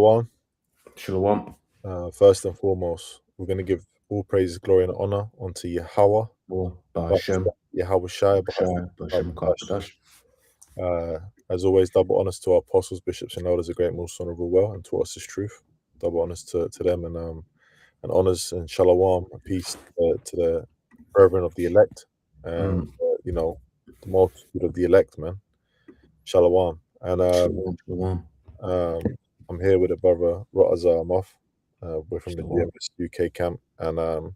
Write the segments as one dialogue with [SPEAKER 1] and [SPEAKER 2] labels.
[SPEAKER 1] Shalom.
[SPEAKER 2] Shalom.
[SPEAKER 1] First and foremost, we're going to give all praise, glory, and honor unto Yahweh,
[SPEAKER 2] Or Ba'ashem.
[SPEAKER 1] Yahweh Shai,
[SPEAKER 2] Shai. Ba'ashem Kakadash.
[SPEAKER 1] As always, double honors to our apostles, bishops, and elders, a great most honorable well, and taught us His truth. Double honors to them, and honors and shalom, peace to the brethren of the elect, and the multitude of the elect, man. Shalom. And
[SPEAKER 2] Shalom.
[SPEAKER 1] I'm here with a brother Rotazar Amoth. We're from the
[SPEAKER 2] Shalom.
[SPEAKER 1] GMS UK camp, and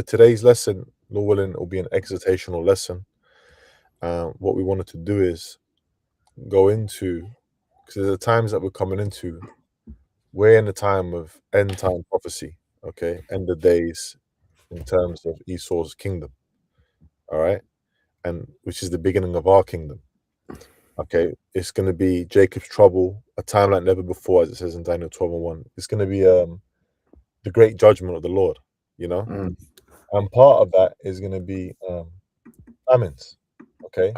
[SPEAKER 1] today's lesson, Lord willing, will be an exhortational lesson. What we wanted to do is go into, because the times that we're coming into, we're in the time of end time prophecy, okay, end of days, in terms of Esau's kingdom, all right, and which is the beginning of our kingdom. Okay, it's going to be Jacob's trouble, a time like never before, as it says in Daniel 12:1. It's going to be the great judgment of the Lord, and part of that is going to be famines. Okay,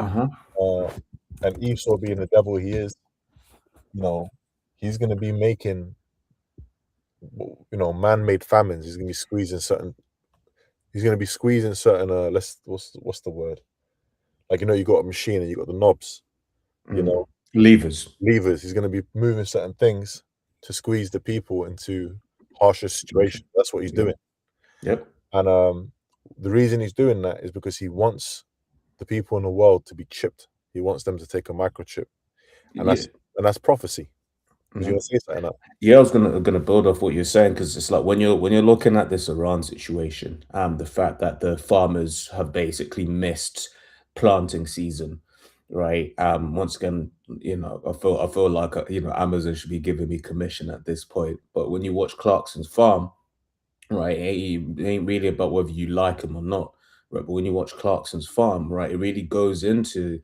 [SPEAKER 1] and Esau, being the devil he is, he's going to be making man-made famines. He's going to be squeezing certain. He's going to be squeezing certain. What's the word? Like, you got a machine and you got the knobs.
[SPEAKER 2] Levers.
[SPEAKER 1] He's going to be moving certain things to squeeze the people into harsher situations. That's what he's doing.
[SPEAKER 2] Yep.
[SPEAKER 1] And the reason he's doing that is because he wants the people in the world to be chipped. He wants them to take a microchip, and that's prophecy. Was you gonna say something?
[SPEAKER 2] Yeah, I was gonna build off what you're saying, because it's like when you're looking at this Iran situation, the fact that the farmers have basically missed planting season, right? Once again, I feel like Amazon should be giving me commission at this point. But when you watch Clarkson's farm, right, it ain't really about whether you like him or not, right? But when you watch Clarkson's farm, right, it really goes into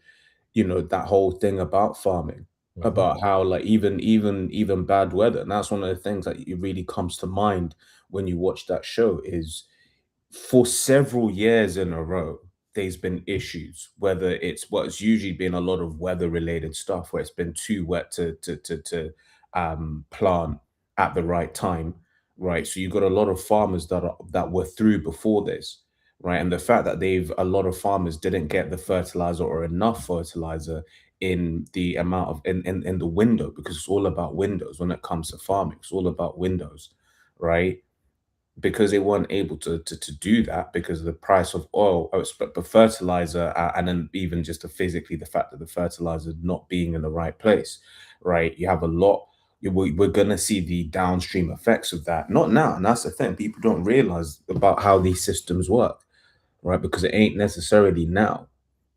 [SPEAKER 2] that whole thing about farming, about how, like, even bad weather, and that's one of the things that it really comes to mind when you watch that show, is for several years in a row there's been issues, whether it's what's usually been a lot of weather related stuff, where it's been too wet to plant at the right time, right? So you've got a lot of farmers that were through before this, right? And the fact that a lot of farmers didn't get the fertilizer or enough fertilizer in the amount of in the window, because it's all about windows when it comes to farming. It's all about windows, right? Because they weren't able to do that because of the price of oil, but fertilizer, and then even just physically the fact that the fertilizer not being in the right place, right? You have a lot. We're gonna see the downstream effects of that. Not now, and that's the thing. People don't realize about how these systems work, right? Because it ain't necessarily now,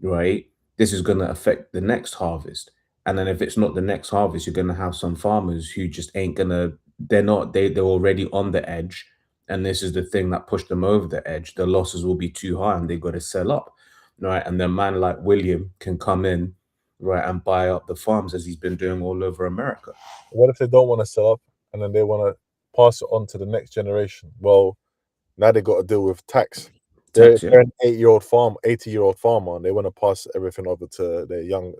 [SPEAKER 2] right? This is gonna affect the next harvest, and then if it's not the next harvest, you're gonna have some farmers who just ain't gonna. They're not. They're already on the edge, and this is the thing that pushed them over the edge. The losses will be too high, and they got to sell up, right? And then man like William can come in, right, and buy up the farms, as he's been doing all over America.
[SPEAKER 1] What if they don't want to sell up, and then they want to pass it on to the next generation? Well, now they got to deal with tax. They're an 80-year-old farmer, and they want to pass everything over to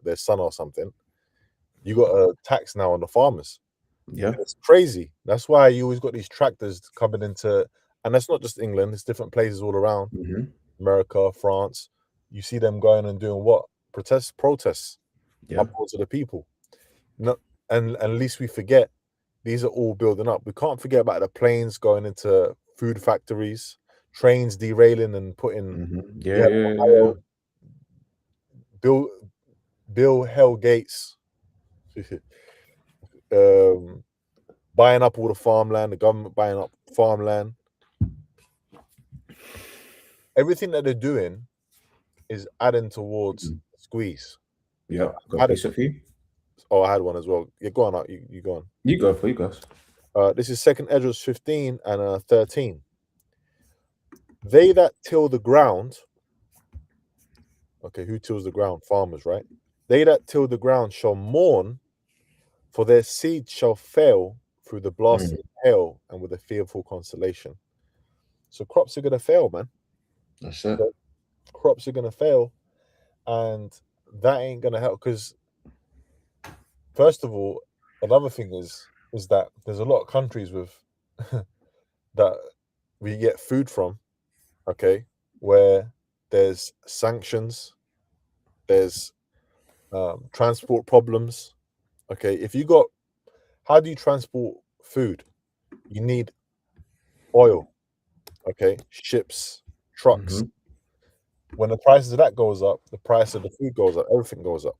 [SPEAKER 1] their son or something. You got a tax now on the farmers.
[SPEAKER 2] Yeah,
[SPEAKER 1] it's crazy. That's why you always got these tractors coming into, and that's not just England. It's different places all around America, France. You see them going and doing what? Protests upwards of the people. No, and at least we forget these are all building up. We can't forget about the planes going into food factories, trains derailing and putting Bill Hell Gates buying up all the farmland, the government buying up farmland. Everything that they're doing is adding towards squeeze.
[SPEAKER 2] Yeah, got a piece of you.
[SPEAKER 1] Oh, I had one as well. Yeah, go on. You go on.
[SPEAKER 2] You go for you guys.
[SPEAKER 1] This is 2 Esdras 15 and 13. They that till the ground. Okay, who tills the ground? Farmers, right? They that till the ground shall mourn, for their seed shall fail through the blast of hail and with a fearful consolation. So crops are gonna fail, man.
[SPEAKER 2] That's it.
[SPEAKER 1] Crops are gonna fail, and that ain't gonna help, because first of all, another thing is that there's a lot of countries with that we get food from, okay, where there's sanctions, there's transport problems. Okay, if you got, how do you transport food? You need oil, okay, ships, trucks.
[SPEAKER 2] Mhm.
[SPEAKER 1] When the prices of that goes up, the price of the food goes up, everything goes up,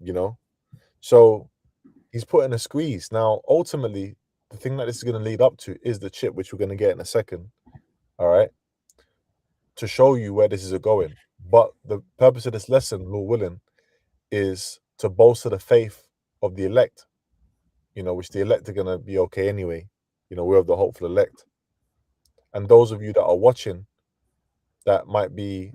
[SPEAKER 1] you know? So he's putting a squeeze. Now, ultimately, the thing that this is going to lead up to is the chip, which we're going to get in a second, all right, to show you where this is going. But the purpose of this lesson, Lord willing, is to bolster the faith of the elect, which the elect are going to be okay anyway. We're of the hopeful elect. And those of you that are watching that might be,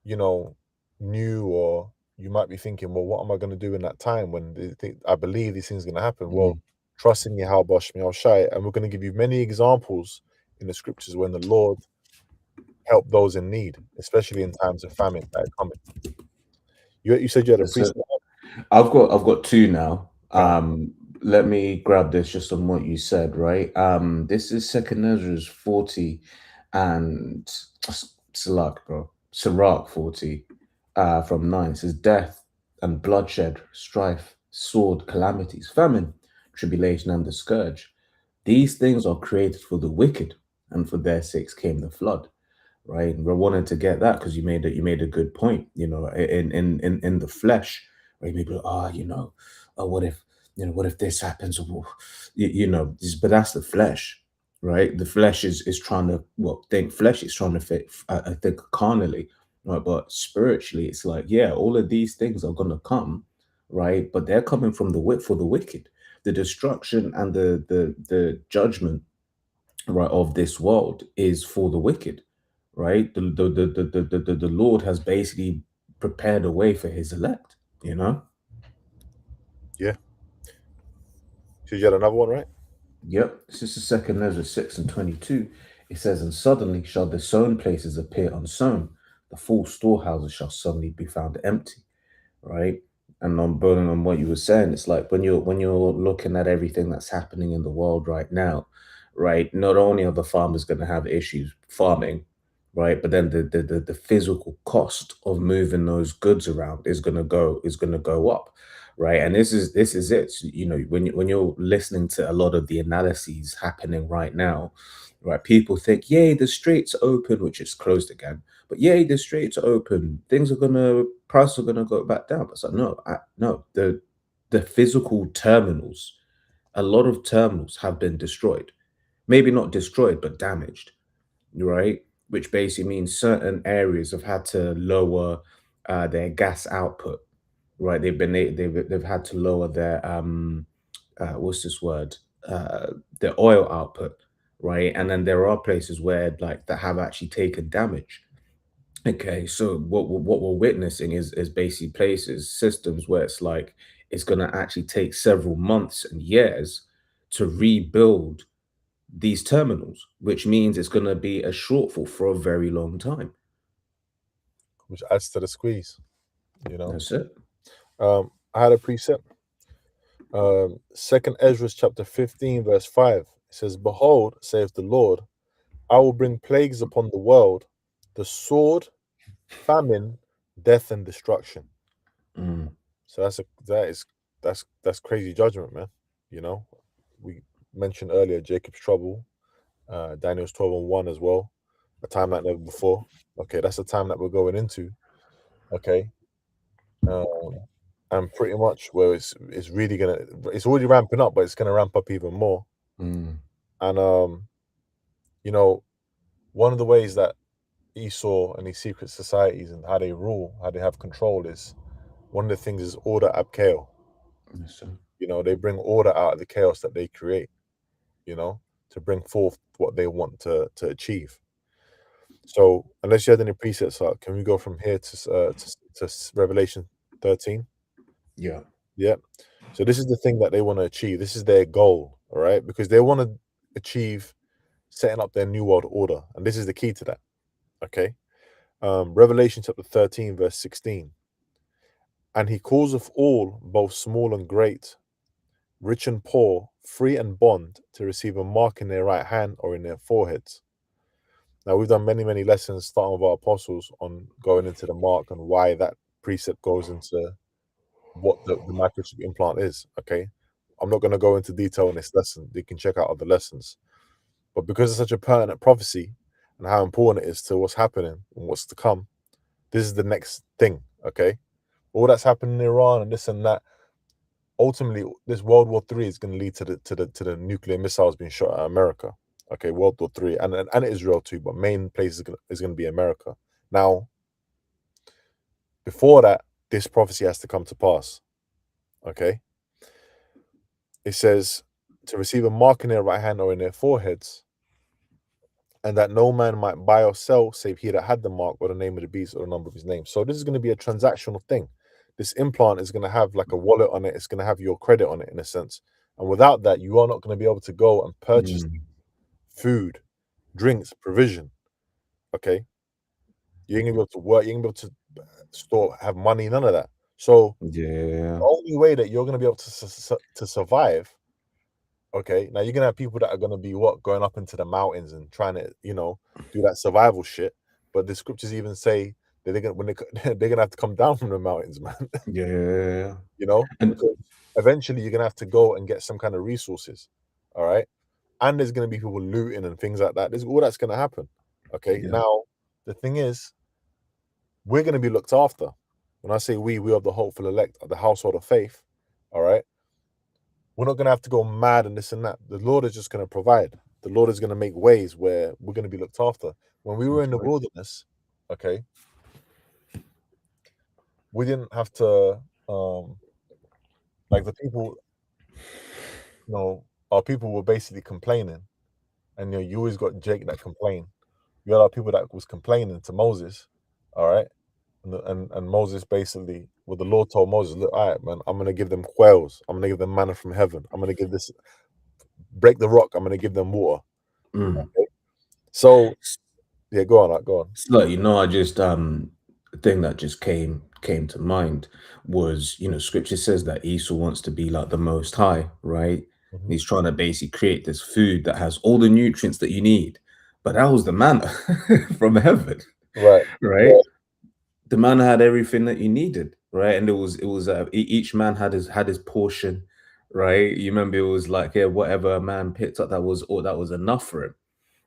[SPEAKER 1] you know, new, or you might be thinking, well, what am I going to do in that time when I believe these things are going to happen? Well,
[SPEAKER 2] Mm.
[SPEAKER 1] trust in Yahweh Shmi Shai, and we're going to give you many examples in the scriptures when the Lord helped those in need, especially in times of famine that are coming. You said you had a
[SPEAKER 2] That's it.
[SPEAKER 1] precept.
[SPEAKER 2] I've got two now.
[SPEAKER 1] Come.
[SPEAKER 2] Let me grab this just on what you said, right? This is Second Ezra's 40 and Salak, bro. Sirach 40 from 9. It says death and bloodshed, strife, sword, calamities, famine, tribulation, and the scourge. These things are created for the wicked, and for their sakes came the flood. Right, and we're wanting to get that because you made a good point. In the flesh, right? Maybe, what if this happens? Or, but that's the flesh, right? The flesh is trying to, think flesh is trying to fit, I think carnally, right? But spiritually, it's like, yeah, all of these things are gonna come, right? But they're coming from for the wicked, the destruction and the judgment, right, of this world is for the wicked, right? The Lord has basically prepared a way for his elect, you know?
[SPEAKER 1] Yeah. So you had another one, right?
[SPEAKER 2] Yep. This is the second Ezra 6 and 22. It says, and suddenly shall the sown places appear unsown, the full storehouses shall suddenly be found empty, right? And on building on what you were saying, it's like when you're looking at everything that's happening in the world right now, right? Not only are the farmers going to have issues farming, right? But then the physical cost of moving those goods around is gonna go up, right? And this is it. So, when you're listening to a lot of the analyses happening right now, right? People think, yay, the straits are open, which is closed again. But yay, the straits are open. Prices are gonna go back down. But it's like, no, no. The physical terminals, a lot of terminals have been destroyed. Maybe not destroyed, but damaged, right? Which basically means certain areas have had to lower their gas output, right? They've had to lower their what's this word? Their oil output, right? And then there are places where like that have actually taken damage. Okay, so what we're witnessing is basically places, systems where it's like it's gonna actually take several months and years to rebuild these terminals, which means it's gonna be a shortfall for a very long time.
[SPEAKER 1] Which adds to the squeeze, you know.
[SPEAKER 2] That's it.
[SPEAKER 1] I had a precept. Second Ezra chapter 15, verse 5. It says, behold, saith the Lord, I will bring plagues upon the world, the sword, famine, death, and destruction.
[SPEAKER 2] Mm,
[SPEAKER 1] So that's crazy judgment, man. You know, we mentioned earlier Jacob's trouble, Daniel's 12 and 1 as well, a time like never before. Okay, that's the time that we're going into. Okay. Um, and pretty much where it's really gonna, it's already ramping up, but it's gonna ramp up even more.
[SPEAKER 2] mm,
[SPEAKER 1] And you know, one of the ways that Esau and these secret societies and how they rule, how they have control is one of the things is order ab chaos.
[SPEAKER 2] yes, sir.
[SPEAKER 1] They bring order out of the chaos that they create, to bring forth what they want to achieve. So, unless you had any presets, can we go from here to Revelation 13?
[SPEAKER 2] Yeah.
[SPEAKER 1] Yeah. So this is the thing that they want to achieve. This is their goal, all right? Because they want to achieve setting up their new world order, and this is the key to that. Okay. Revelation chapter 13, verse 16. And he causeth all, both small and great, rich and poor, free and bond, to receive a mark in their right hand or in their foreheads. Now, we've done many, many lessons starting with our apostles on going into the mark and why that precept goes into what the microchip implant is. Okay. I'm not going to go into detail in this lesson. You can check out other lessons. But because it's such a pertinent prophecy and how important it is to what's happening and what's to come, this is the next thing. Okay. All that's happening in Iran and this and that. Ultimately, this World War III is going to lead to the nuclear missiles being shot at America. Okay, World War III and Israel too, but main place is going to be America. Now, before that, this prophecy has to come to pass. Okay, it says to receive a mark in their right hand or in their foreheads, and that no man might buy or sell save he that had the mark or the name of the beast or the number of his name. So this is going to be a transactional thing. This implant is going to have like a wallet on it. It's going to have your credit on it in a sense. And without that, you are not going to be able to go and purchase food, drinks, provision. Okay. You ain't gonna be able to work. You ain't gonna be able to store, have money, none of that. So
[SPEAKER 2] Yeah.
[SPEAKER 1] the only way that you're going to be able to survive. Okay. Now you're going to have people that are going to be going up into the mountains and trying to, do that survival shit. But the scriptures even say that they're going they're going to have to come down from the mountains, man.
[SPEAKER 2] Yeah. And
[SPEAKER 1] Because eventually you're going to have to go and get some kind of resources. All right. And there's going to be people looting and things like that. There's all that's going to happen. Okay.
[SPEAKER 2] yeah.
[SPEAKER 1] Now, the thing is, we're going to be looked after. When I say we are the hopeful elect of the household of faith. All right. We're not going to have to go mad and this and that. The Lord is just going to provide. The Lord is going to make ways where we're going to be looked after. When we were in the wilderness, okay, we didn't have to, like the people, our people were basically complaining. And, you always got Jake that complained. You had our people that was complaining to Moses, all right? And Moses basically, the Lord told Moses, look, all right, man, I'm going to give them quails. I'm going to give them manna from heaven. I'm going to give this, break the rock. I'm going to give them water. Okay? So, yeah, go on.
[SPEAKER 2] So, I just the thing that just came to mind was, scripture says that Esau wants to be like the most high, right?
[SPEAKER 1] Mhm.
[SPEAKER 2] He's trying to basically create this food that has all the nutrients that you need. But that was the manna from heaven,
[SPEAKER 1] Right.
[SPEAKER 2] right?
[SPEAKER 1] Yeah.
[SPEAKER 2] The manna had everything that you needed, right? And it was each man had his portion, right? You remember it was like, yeah, whatever a man picked up, that was all that was enough for him,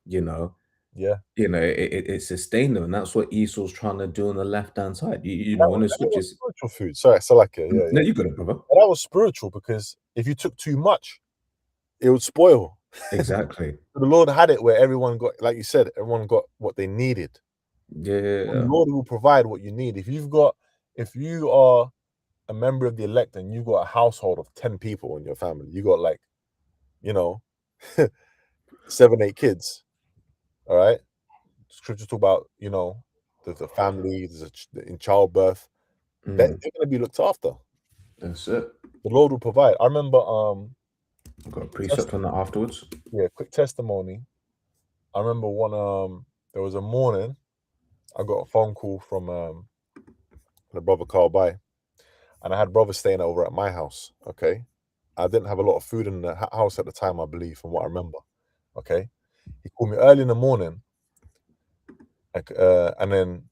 [SPEAKER 2] you know.
[SPEAKER 1] Yeah.
[SPEAKER 2] It sustained them, and that's what Esau's trying to do on the left-hand side. In the
[SPEAKER 1] And that was
[SPEAKER 2] scriptures.
[SPEAKER 1] spiritual food. Sorry, Salakia. Yeah,
[SPEAKER 2] No,
[SPEAKER 1] yeah.
[SPEAKER 2] you got it, brother.
[SPEAKER 1] And that was spiritual because if you took too much, it would spoil.
[SPEAKER 2] Exactly.
[SPEAKER 1] The Lord had it where everyone got, like you said, everyone got what they needed. The
[SPEAKER 2] Yeah.
[SPEAKER 1] Lord will provide what you need. If you are a member of the elect and you got a household of 10 people in your family, you got like, you know, 7, 8 kids. All right. Scriptures talk about, the families in childbirth. They're
[SPEAKER 2] Mm,
[SPEAKER 1] going to be looked after.
[SPEAKER 2] that's it.
[SPEAKER 1] The Lord will provide. I remember,
[SPEAKER 2] I've got a precept on that afterwards.
[SPEAKER 1] quick testimony. I remember there was a morning I got a phone call from the brother Carl By, and I had brothers staying over at my house. Okay, I didn't have a lot of food in the house at the time, I believe, from what I remember. Okay, he called me early in the morning, like, and then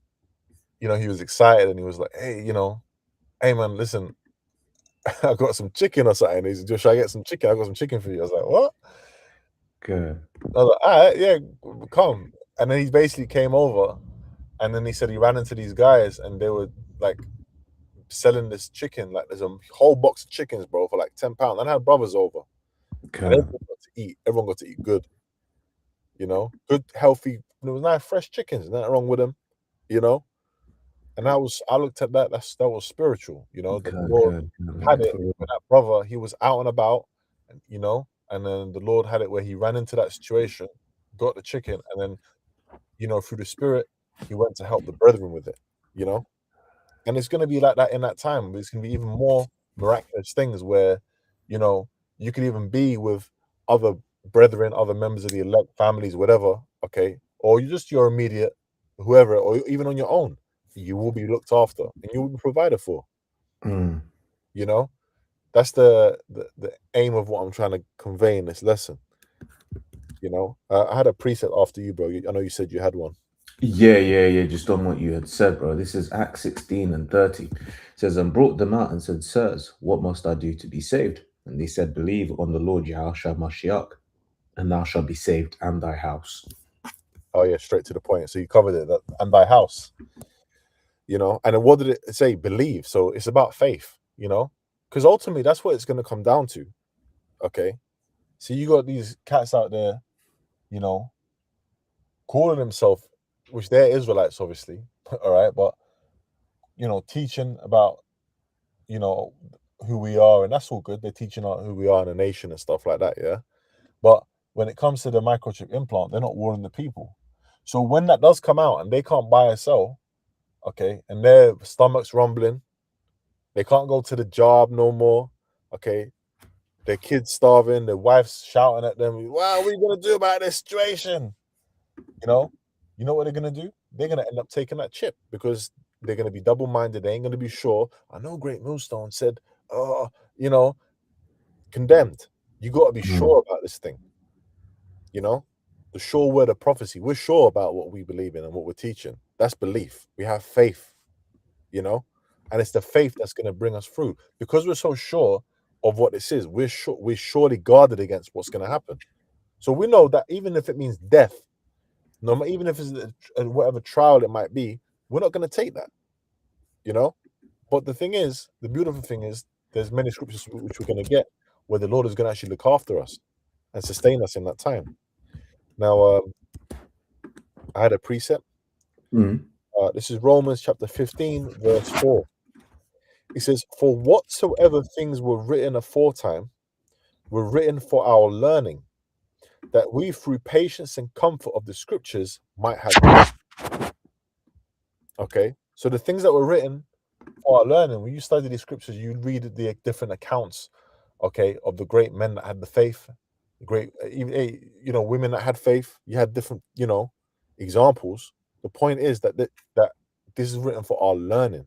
[SPEAKER 1] he was excited and he was like, hey man, listen, I got some chicken or something. He's just, should I get some chicken? I got some chicken for you. I was like, what?
[SPEAKER 2] Good.
[SPEAKER 1] I was like, all right, yeah, come. And then he basically came over, and then he said he ran into these guys, and they were like selling this chicken. Like, there's a whole box of chickens, bro, for like £10. And I had brothers over, and
[SPEAKER 2] Good.
[SPEAKER 1] everyone got to eat. Everyone got to eat good, good, healthy. There was nice, fresh chickens. Nothing wrong with them, you know. And I looked at that. That was spiritual, The
[SPEAKER 2] Good.
[SPEAKER 1] Lord
[SPEAKER 2] Good.
[SPEAKER 1] had
[SPEAKER 2] Good.
[SPEAKER 1] it
[SPEAKER 2] For real.
[SPEAKER 1] with that brother. He was out and about, and then the Lord had it where he ran into that situation, got the chicken, and then, through the Spirit, he went to help the brethren with it, And it's going to be like that in that time. There's going to be even more miraculous things where, you could even be with other brethren, other members of the elect families, whatever, okay, or you just your immediate, whoever, or even on your own. You will be looked after and you will be provided for,
[SPEAKER 2] Mm,
[SPEAKER 1] you know. That's the aim of what I'm trying to convey in this lesson. You know, I had a precept after you, bro. I know you said you had one.
[SPEAKER 2] Yeah. Just on what you had said, bro. This is Acts 16 and 30. It says, and brought them out and said, Sirs, what must I do to be saved? And they said, Believe on the Lord Yahushua Mashiach, and thou shalt be saved and thy house.
[SPEAKER 1] Oh yeah, straight to the point. So you covered it. That, and thy house. You know, and then what did it say? Believe. So it's about faith. You know, because ultimately that's what it's going to come down to. Okay, so you got these cats out there, you know, calling themselves, which they're Israelites, obviously. All right, but you know, teaching about, you know, who we are, and that's all good. They're teaching out who we are in a nation and stuff like that, yeah. But when it comes to the microchip implant, they're not warning the people. So when that does come out and they can't buy or sell, okay, and their stomach's rumbling, they can't go to the job no more, okay, their kids starving, their wife's shouting at them, "Wow, what are you gonna do about this situation?" You know what they're gonna do? They're gonna end up taking that chip because they're gonna be double-minded. They ain't gonna be sure. I know Great Millstone said, you know, condemned. You got to be sure about this thing. You know, the sure word of prophecy. We're sure about what we believe in and what we're teaching. That's belief. We have faith. You know, and it's the faith that's going to bring us through because we're so sure of what this is. We're surely guarded against what's going to happen. So we know that even if it means death, even if it's whatever trial it might be, we're not going to take that. You know, but the thing is, the beautiful thing is, there's many scriptures which we're going to get where the Lord is going to actually look after us and sustain us in that time. Now, I had a precept. This is Romans chapter 15, verse 4. It says, "For whatsoever things were written aforetime were written for our learning, that we through patience and comfort of the scriptures might have hope." Okay, so the things that were written for our learning, when you study the scriptures, you read the different accounts, okay, of the great men that had the faith, great, you know, women that had faith. You had different, you know, examples. The point is that this is written for our learning,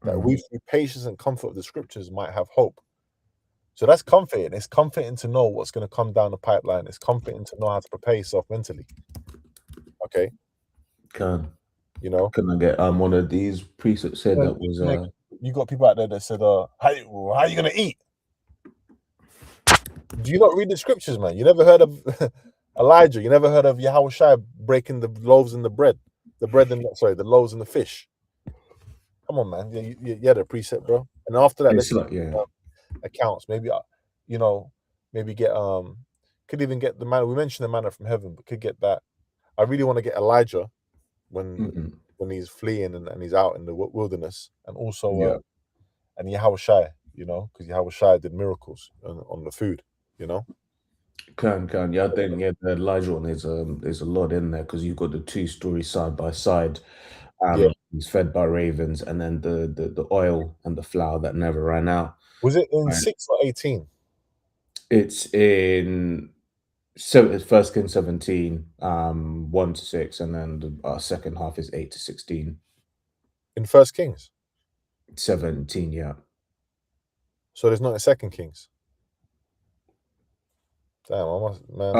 [SPEAKER 1] that we through patience and comfort of the scriptures might have hope. So that's comforting. It's comforting to know what's going to come down the pipeline. It's comforting to know how to prepare yourself mentally. Okay, you know,
[SPEAKER 2] Can I get one of these precepts said that was
[SPEAKER 1] you got people out there that said, how are you gonna eat? Do you not read the scriptures, man? You never heard of Elijah? You never heard of Yahushua breaking the loaves and the bread, the loaves and the fish? Come on, man. You had a precept, bro. And after that,
[SPEAKER 2] it's
[SPEAKER 1] let's
[SPEAKER 2] like
[SPEAKER 1] accounts. Maybe you know, maybe get could even get the manna. We mentioned the manna from heaven, but could get that. I really want to get Elijah when he's fleeing and he's out in the wilderness, and also and Yahushua, you know, because Yahushua did miracles on the food, you know.
[SPEAKER 2] Yeah, I think the Elijah one is there's a lot in there because you've got the two stories side by side.
[SPEAKER 1] Yeah.
[SPEAKER 2] He's fed by ravens, and then the oil and the flour that never ran out.
[SPEAKER 1] Was it in
[SPEAKER 2] Right.
[SPEAKER 1] 6 or 18?
[SPEAKER 2] It's in First Kings 17, 1 to 6, and then the second half is 8 to 16.
[SPEAKER 1] In First Kings?
[SPEAKER 2] 17, yeah.
[SPEAKER 1] So there's not a Second Kings? Damn, I must, man.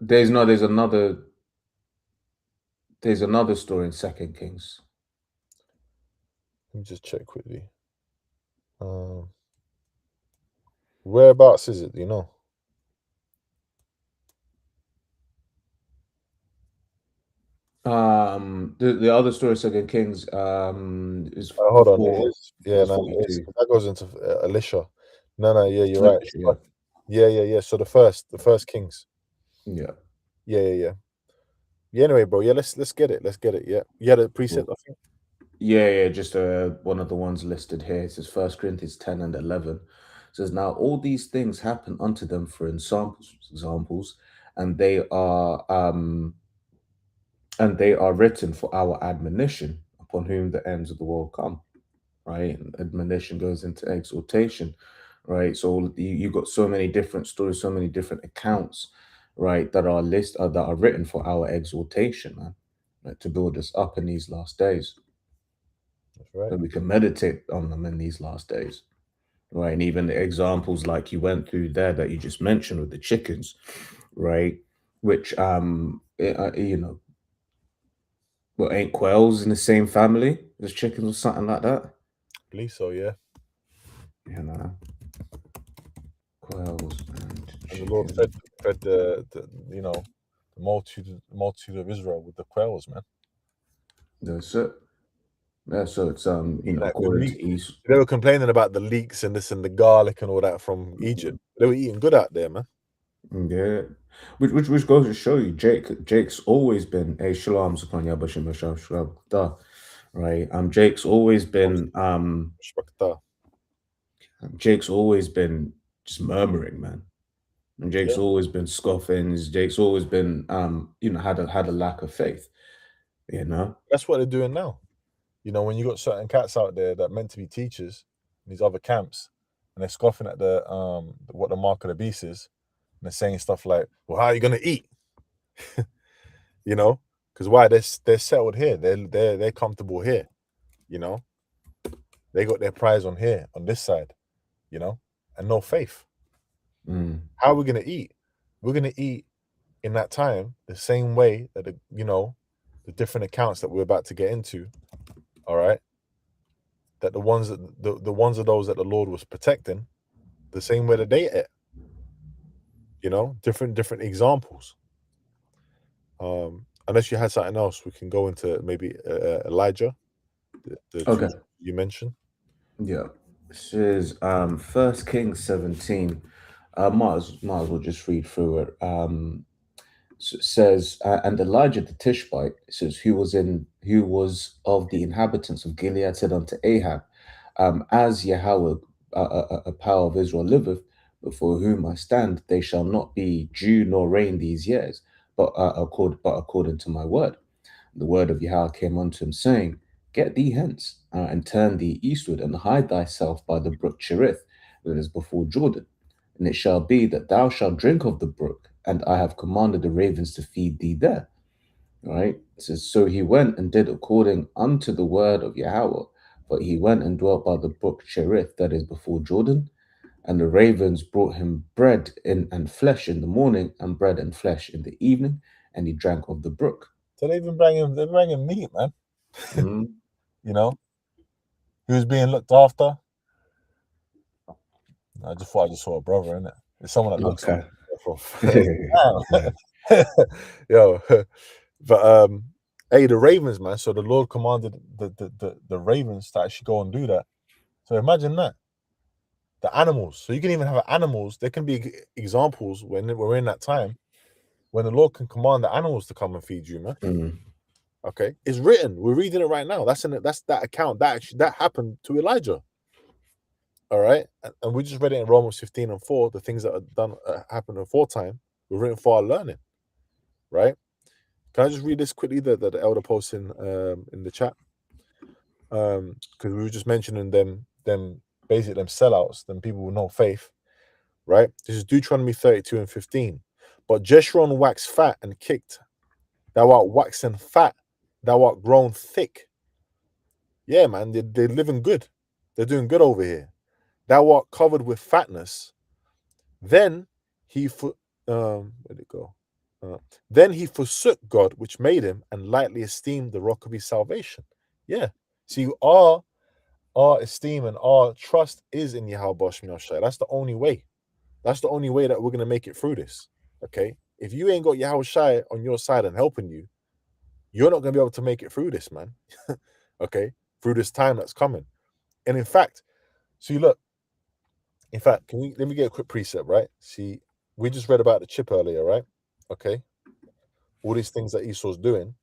[SPEAKER 2] There's another story in Second Kings.
[SPEAKER 1] Let me just check quickly. Whereabouts is it? Do you know?
[SPEAKER 2] The other story, Second Kings, is
[SPEAKER 1] Hold on. It
[SPEAKER 2] before
[SPEAKER 1] is. Yeah,
[SPEAKER 2] verse
[SPEAKER 1] no, it is.
[SPEAKER 2] 42.
[SPEAKER 1] That goes into Elisha. No, yeah, you're right.
[SPEAKER 2] Yeah.
[SPEAKER 1] Yeah. So the first Kings.
[SPEAKER 2] Yeah.
[SPEAKER 1] Yeah. Anyway, bro. Yeah, let's get it. Yeah, you had a precept, I think.
[SPEAKER 2] Yeah. Just one of the ones listed here. It says 1 Corinthians 10 and 11. It says, now all these things happen unto them for examples, and they are written for our admonition, upon whom the ends of the world come. Right? And admonition goes into exhortation, right? So you got so many different stories, so many different accounts, right, that are written for our exhortation, man, right, to build us up in these last days.
[SPEAKER 1] That's right.
[SPEAKER 2] So we can meditate on them in these last days. right? And even the examples like you went through there that you just mentioned with the chickens, right? Which you know, well, ain't quails in the same family as chickens or something like that?
[SPEAKER 1] I believe so, yeah.
[SPEAKER 2] You know, quails and
[SPEAKER 1] And the Lord
[SPEAKER 2] chickens.
[SPEAKER 1] fed the the multitude of Israel with the quails, man.
[SPEAKER 2] That's it. Yeah, so it's you
[SPEAKER 1] Eating
[SPEAKER 2] know,
[SPEAKER 1] that good
[SPEAKER 2] according
[SPEAKER 1] meat.
[SPEAKER 2] to East.
[SPEAKER 1] They were complaining about the leeks and this and the garlic and all that from Egypt. They were eating good out there, man.
[SPEAKER 2] Yeah, which goes to show you, Jake's always been a shalom upon Yabashim Mashaw Shalom, duh, right?
[SPEAKER 1] Shbakta.
[SPEAKER 2] Jake's always been just murmuring, man. And
[SPEAKER 1] Yeah,
[SPEAKER 2] Jake's always been scoffing. Jake's always been you know, had a lack of faith, you know.
[SPEAKER 1] that's what they're doing now. You know, when you got certain cats out there that meant to be teachers in these other camps, and they're scoffing at the what the mark of the beast is, and they're saying stuff like, "Well, how are you gonna eat?" You know, because why? They're settled here. They're comfortable here. You know, they got their prize on here on this side. You know, and no faith.
[SPEAKER 2] Mm,
[SPEAKER 1] How are we gonna eat? We're gonna eat in that time the same way that the different accounts that we're about to get into. All right, that the ones of those that the Lord was protecting, the same way that they ate. You know, different examples. Unless you had something else, we can go into maybe Elijah, the two
[SPEAKER 2] okay.
[SPEAKER 1] you mentioned.
[SPEAKER 2] Yeah. This is First Kings 17. Might as well just read through it. So it says, and Elijah the Tishbite, it says, who was of the inhabitants of Gilead, said unto Ahab, as Yahweh, a power of Israel liveth, before whom I stand, they shall not be dew nor rain these years, but according to my word. The word of Yahweh came unto him, saying, Get thee hence, and turn thee eastward, and hide thyself by the brook Cherith, that is before Jordan. And it shall be that thou shalt drink of the brook, and I have commanded the ravens to feed thee there. All right. It says, So he went and did according unto the word of Yahweh, but he went and dwelt by the brook Cherith, that is before Jordan. And the ravens brought him bread and flesh in the morning, and bread and flesh in the evening, and he drank of the brook.
[SPEAKER 1] So they bring him meat, man.
[SPEAKER 2] Mm.
[SPEAKER 1] You know, he was being looked after. I just thought I just saw a brother in it. It's someone that looks
[SPEAKER 2] Okay. Yeah.
[SPEAKER 1] yo, but hey, the ravens, man. So the Lord commanded the ravens to actually go and do that. So imagine that. The animals. So you can even have animals. There can be examples when we're in that time when the Lord can command the animals to come and feed you, man.
[SPEAKER 2] Mm.
[SPEAKER 1] Okay, it's written. We're reading it right now. That's that account that happened to Elijah. All right, and we just read it in Romans 15:4. The things that are done happen aforetime were written for our learning. Right? Can I just read this quickly? The elder post in the chat. Because we were just mentioning them basically them sellouts, them people with no faith. Right? This is Deuteronomy 32:15. But Jeshurun waxed fat and kicked. Thou art waxen fat, thou art grown thick. Yeah, man, they're living good. They're doing good over here. Thou art covered with fatness. Then where'd it go? Then he forsook God, which made him, and lightly esteemed the rock of his salvation. Yeah. See, our esteem and our trust is in Yahweh Shai. That's the only way. That's the only way that we're gonna make it through this. Okay. If you ain't got Yahweh Shai on your side and helping you, you're not gonna be able to make it through this, man. Okay, through this time that's coming. And in fact, see, look, in fact, let me get a quick precept, right? See, we just read about the chip earlier, right? Okay, all these things that Esau's doing,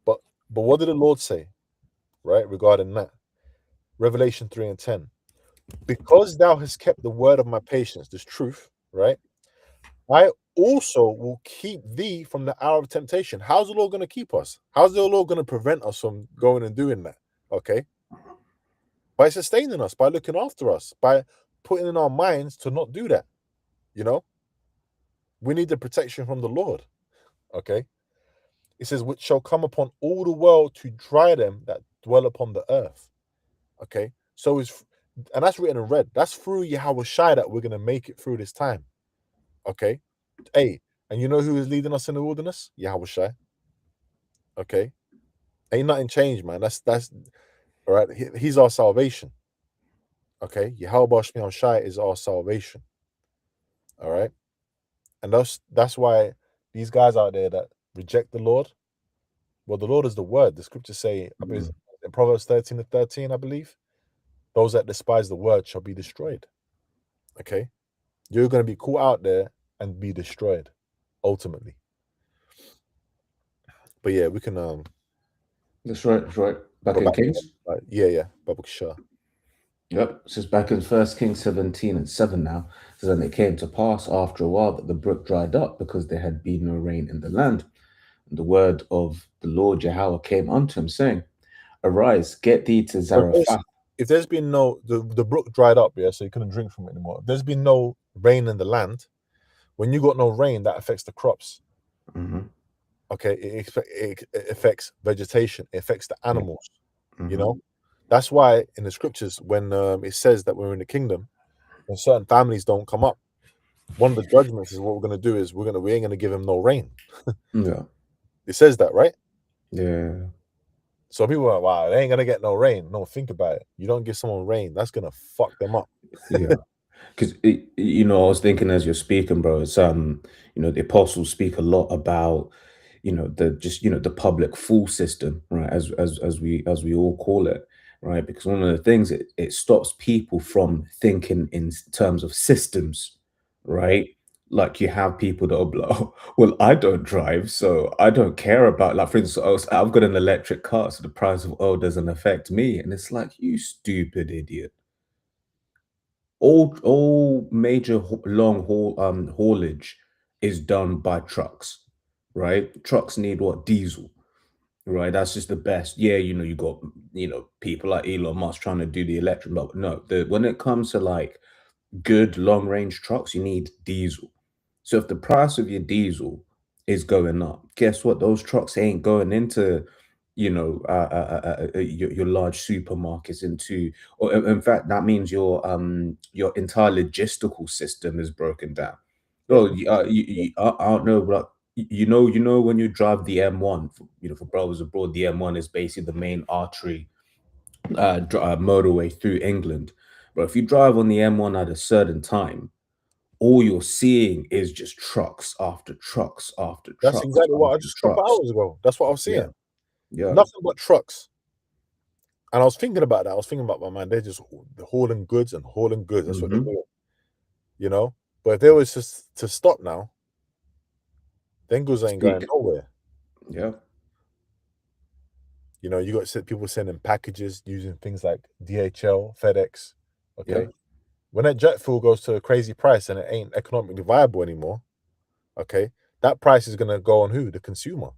[SPEAKER 1] but what did the Lord say, right, regarding that? Revelation 3:10. Because thou hast kept the word of my patience, this truth, right? I also will keep thee from the hour of temptation. How's the Lord going to keep us? How's the Lord going to prevent us from going and doing that? Okay, by sustaining us, by looking after us, by putting in our minds to not do that. You know, we need the protection from the Lord. Okay, it says, which shall come upon all the world to dry them that dwell upon the earth. Okay, so And that's written in red. That's through Yahweh Shai that we're gonna make it through this time. Okay. Hey, and you know who is leading us in the wilderness? Yahweh Shai. Okay. Ain't nothing changed, man. That's all right. He's our salvation. Okay. Yahweh Shai is our salvation. All right. And that's why these guys out there that reject the Lord, well, the Lord is the word. The scriptures say, I believe in Proverbs 13:13, I believe, those that despise the word shall be destroyed. Okay. You're going to be caught out there and be destroyed ultimately. But yeah, we can
[SPEAKER 2] That's right. That's right. Back in Kings.
[SPEAKER 1] Yeah, Baruch Shah.
[SPEAKER 2] Yep. It says back in 1 Kings 17:7 now. It says, and it came to pass after a while that the brook dried up because there had been no rain in the land. And the word of the Lord Yahweh came unto him, saying, Arise, get thee to Zarephath.
[SPEAKER 1] If there's been no the brook dried up, yeah, so you couldn't drink from it anymore. If there's been no rain in the land, when you got no rain, that affects the crops. Okay, it affects vegetation, it affects the animals. You know, that's why in the scriptures, when it says that we're in the kingdom, when certain families don't come up, one of the judgments is what we're gonna do is we ain't gonna give him no rain.
[SPEAKER 2] Yeah.
[SPEAKER 1] It says that, right?
[SPEAKER 2] Yeah.
[SPEAKER 1] So people are like, wow, they ain't gonna get no rain. No, think about it. You don't give someone rain, that's gonna fuck them up.
[SPEAKER 2] Yeah. Because I was thinking as you're speaking, bro, it's the apostles speak a lot about, the public fool system, right? As we all call it, right? Because one of the things it stops people from thinking in terms of systems, right? Like you have people that are like, oh, well, I don't drive, so I don't care about, like, for instance, I've got an electric car, so the price of oil doesn't affect me. And it's like, you stupid idiot. All major long haulage is done by trucks, right? Trucks need what? Diesel, right? That's just the best. Yeah, you got people like Elon Musk trying to do the electric, but no, when it comes to like good long range trucks, you need diesel. So if the price of your diesel is going up, guess what? Those trucks ain't going into, your large supermarkets into, or in fact, that means your entire logistical system is broken down. Well, I don't know, but when you drive the M1, for brothers abroad, the M1 is basically the main artery motorway through England. But if you drive on the M1 at a certain time, all you're seeing is just trucks after trucks after
[SPEAKER 1] That's
[SPEAKER 2] trucks
[SPEAKER 1] exactly what I
[SPEAKER 2] after
[SPEAKER 1] just a couple
[SPEAKER 2] trucks.
[SPEAKER 1] hours ago. That's what I was seeing.
[SPEAKER 2] Yeah.
[SPEAKER 1] Nothing but trucks. And I was thinking about that. I was thinking about, my man, they're just hauling goods and hauling goods. That's what they're doing. But if they was just to stop now, then goods ain't going nowhere.
[SPEAKER 2] Yeah.
[SPEAKER 1] You got people sending packages using things like DHL, FedEx. Okay.
[SPEAKER 2] Yeah.
[SPEAKER 1] When that jet fuel goes to a crazy price and it ain't economically viable anymore, okay, that price is gonna go on who? The consumer.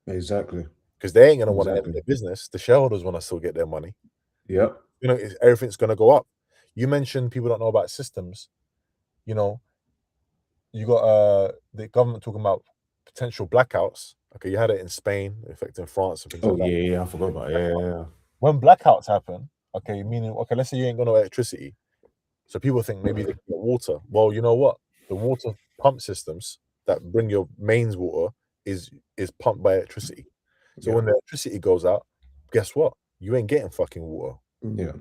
[SPEAKER 2] Exactly.
[SPEAKER 1] Because they ain't gonna want to end their business. The shareholders want to still get their money.
[SPEAKER 2] Yeah.
[SPEAKER 1] Everything's gonna go up. You mentioned people don't know about systems. You got the government talking about potential blackouts. Okay, you had it in Spain, affecting France and things like that.
[SPEAKER 2] Yeah, I forgot about it. Yeah.
[SPEAKER 1] When blackouts happen, okay, meaning, okay, let's say you ain't got no electricity. So people think maybe they can get water. Well, you know what? The water pump systems that bring your mains water is pumped by electricity. So when the electricity goes out, guess what? You ain't getting fucking water.
[SPEAKER 2] Yeah.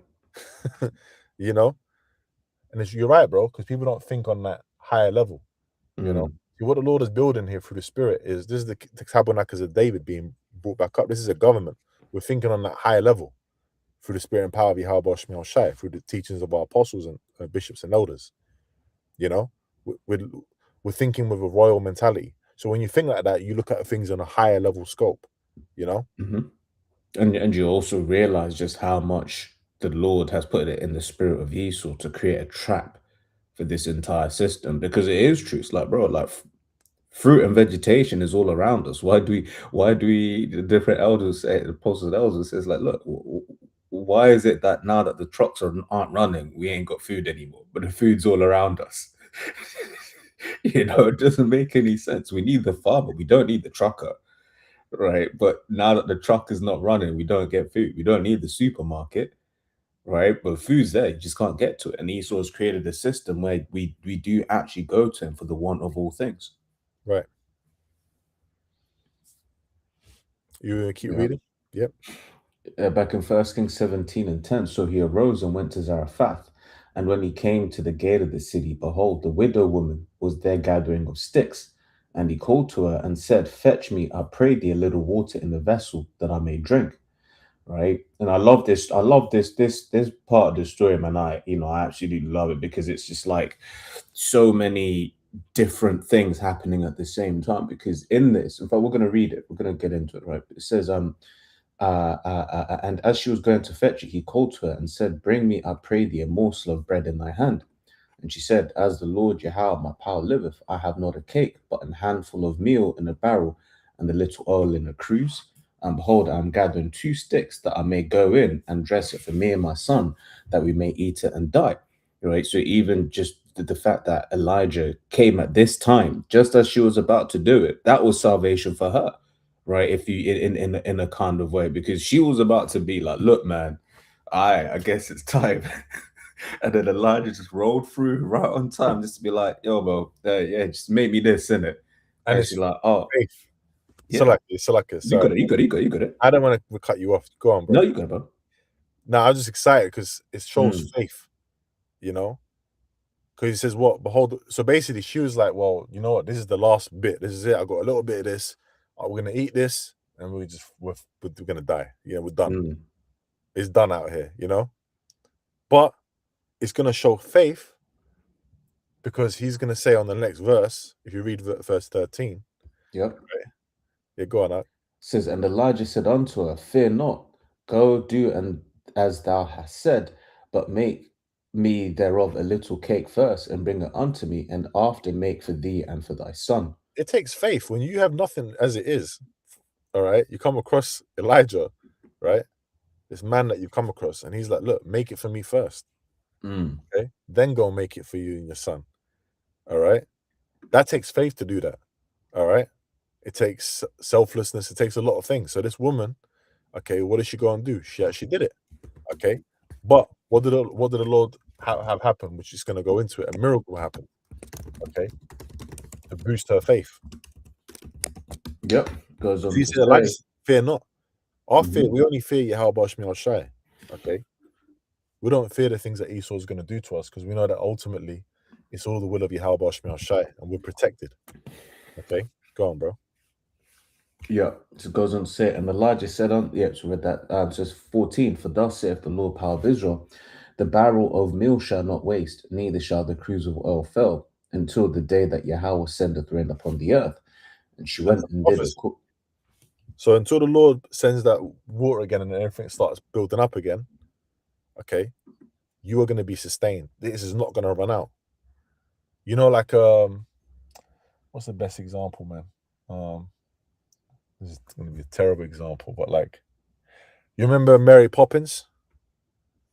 [SPEAKER 1] And you're right, bro, because people don't think on that higher level. What the Lord is building here through the Spirit is the tabernacles of David being brought back up. This is a government. We're thinking on that higher level through the Spirit and power of Yahweh Shemiel Shai, through the teachings of our apostles and bishops and elders. We're thinking with a royal mentality. So when you think like that, you look at things on a higher level scope.
[SPEAKER 2] And you also realize just how much the Lord has put it in the spirit of Esau to create a trap for this entire system, because it is true. It's like, bro, like fruit and vegetation is all around us. Why do we the different elders say, the apostles and elders says, like, look, why is it that now that the trucks aren't running, we ain't got food anymore, but the food's all around us? It doesn't make any sense. We need the farmer, we don't need the trucker, right? But now that the truck is not running, we don't get food. We don't need the supermarket, right? But food's there, you just can't get to it. And Esau's created a system where we do actually go to him for the want of all things.
[SPEAKER 1] Right. You gonna keep
[SPEAKER 2] Yeah.
[SPEAKER 1] reading? Yep.
[SPEAKER 2] Back in 1 Kings 17 and 10. So he arose and went to Zarephath. And when he came to the gate of the city, behold, the widow woman was there gathering of sticks. And he called to her and said, fetch me, I pray thee, a little water in the vessel that I may drink. Right. And I love this. I love this part of the story, man. I absolutely love it because it's just like so many different things happening at the same time. Because in this, in fact, we're gonna read it, we're gonna get into it, right? It says, and as she was going to fetch it, he called to her and said, bring me, I pray thee, a morsel of bread in thy hand. And she said, as the Lord Yahweh, my power liveth, I have not a cake, but an handful of meal in a barrel, and a little oil in a cruse. And behold, I am gathering 2 sticks that I may go in and dress it for me and my son, that we may eat it and die. Right. So even just the fact that Elijah came at this time, just as she was about to do it, that was salvation for her, right? If you in a kind of way, because she was about to be like, look, man, I guess it's time. And then Elijah just rolled through right on time, just to be like, yo, bro, yeah, just make me this, innit?
[SPEAKER 1] And
[SPEAKER 2] And
[SPEAKER 1] it's
[SPEAKER 2] she's like, oh,
[SPEAKER 1] faith.
[SPEAKER 2] yeah,
[SPEAKER 1] So like
[SPEAKER 2] you
[SPEAKER 1] sorry.
[SPEAKER 2] got it, you got it, you got it, you got it.
[SPEAKER 1] I don't want to cut you off. Go on, bro.
[SPEAKER 2] No, you got it, bro.
[SPEAKER 1] No, I'm just excited because it shows
[SPEAKER 2] Mm,
[SPEAKER 1] faith, you know? Because he says, what? Behold. So basically, she was like, well, you know what? This is the last bit. This is it. I got a little bit of this. We're going to eat this and we're going to die. Yeah, we're done.
[SPEAKER 2] mm,
[SPEAKER 1] It's done out here, you know? But it's going to show faith because he's going to say on the next verse, if you read verse 13,
[SPEAKER 2] yep.
[SPEAKER 1] yeah, go on.
[SPEAKER 2] Says, and Elijah said unto her, fear not, go do and as thou hast said, but make me thereof a little cake first, and bring it unto me, and after make for thee and for thy son.
[SPEAKER 1] It takes faith when you have nothing as it is. All right. You come across Elijah, right? This man that you come across, and he's like, look, make it for me first.
[SPEAKER 2] Mm,
[SPEAKER 1] Okay. Then go make it for you and your son. All right. That takes faith to do that. All right. It takes selflessness. It takes a lot of things. So this woman, okay, what did she go and do? She actually did it. Okay. But what did the Lord have happen? Which is going to go into it. A miracle happened. Okay. To boost her faith.
[SPEAKER 2] yep. Goes on
[SPEAKER 1] He
[SPEAKER 2] to
[SPEAKER 1] said, Elijah,
[SPEAKER 2] say,
[SPEAKER 1] fear not. Our fear,
[SPEAKER 2] mhm,
[SPEAKER 1] we only fear Yahweh Shmi Shai. Okay. We don't fear the things that Esau is going to do to us because we know that ultimately it's all the will of Yahweh Shmi Shai and we're protected. Okay. Go on, bro.
[SPEAKER 2] yeah. So it goes on to say, and Elijah said on, yeah, so read that. Says 14, for thus saith the Lord power of Israel, the barrel of meal shall not waste, neither shall the cruse of oil fail, until the day that Yahweh sendeth rain upon the earth. And she
[SPEAKER 1] That's a
[SPEAKER 2] went and did
[SPEAKER 1] prophecy. So until the Lord sends that water again and everything starts building up again, okay, you are going to be sustained. This is not going to run out. You know, like what's the best example, man? This is going to be a terrible example, but like, you remember Mary Poppins?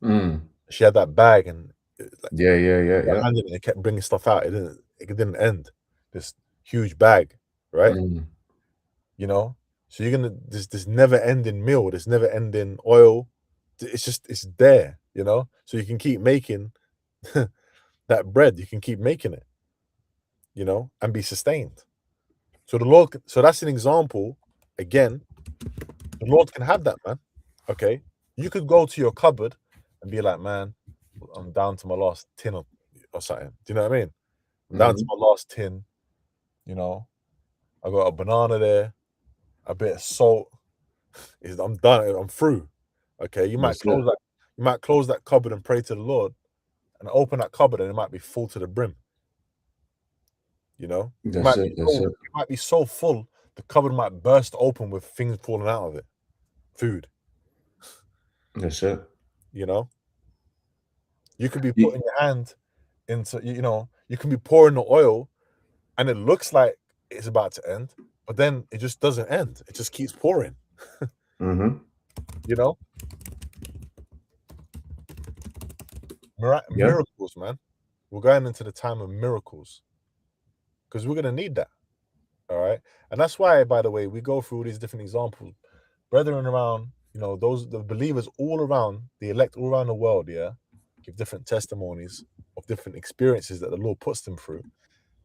[SPEAKER 2] Mm.
[SPEAKER 1] She had that bag and like,
[SPEAKER 2] Yeah.
[SPEAKER 1] handed it, kept bringing stuff out. It didn't end. This huge bag, right?
[SPEAKER 2] Mm.
[SPEAKER 1] You know, so you're gonna this never ending meal, this never ending oil. It's there, you know, so you can keep making that bread. You can keep making it, you know, and be sustained. So the Lord, so that's an example. Again, the Lord can have that, man. Okay, you could go to your cupboard and be like, man, I'm down to my last tin or something. Do you know what I mean? I'm down to
[SPEAKER 2] Mhm.
[SPEAKER 1] my last tin. You know, I got a banana there, a bit of salt. I'm done. I'm through. Okay,
[SPEAKER 2] That's it.
[SPEAKER 1] you might close that cupboard and pray to the Lord, and open that cupboard, and it might be full to the brim. You know,
[SPEAKER 2] That's it. That's it.
[SPEAKER 1] it might be so full, the cupboard might burst open with things falling out of it, food.
[SPEAKER 2] That's it.
[SPEAKER 1] You know, you could be
[SPEAKER 2] You,
[SPEAKER 1] putting your hand into, you know, you can be pouring the oil, and it looks like it's about to end, but then it just doesn't end. It just keeps pouring.
[SPEAKER 2] mhm.
[SPEAKER 1] You know,
[SPEAKER 2] Yeah.
[SPEAKER 1] miracles, man. We're going into the time of miracles because we're gonna need that. All right. And that's why, by the way, we go through all these different examples. Brethren around you know, the believers all around, the elect all around the world, yeah, give different testimonies of different experiences that the Lord puts them through.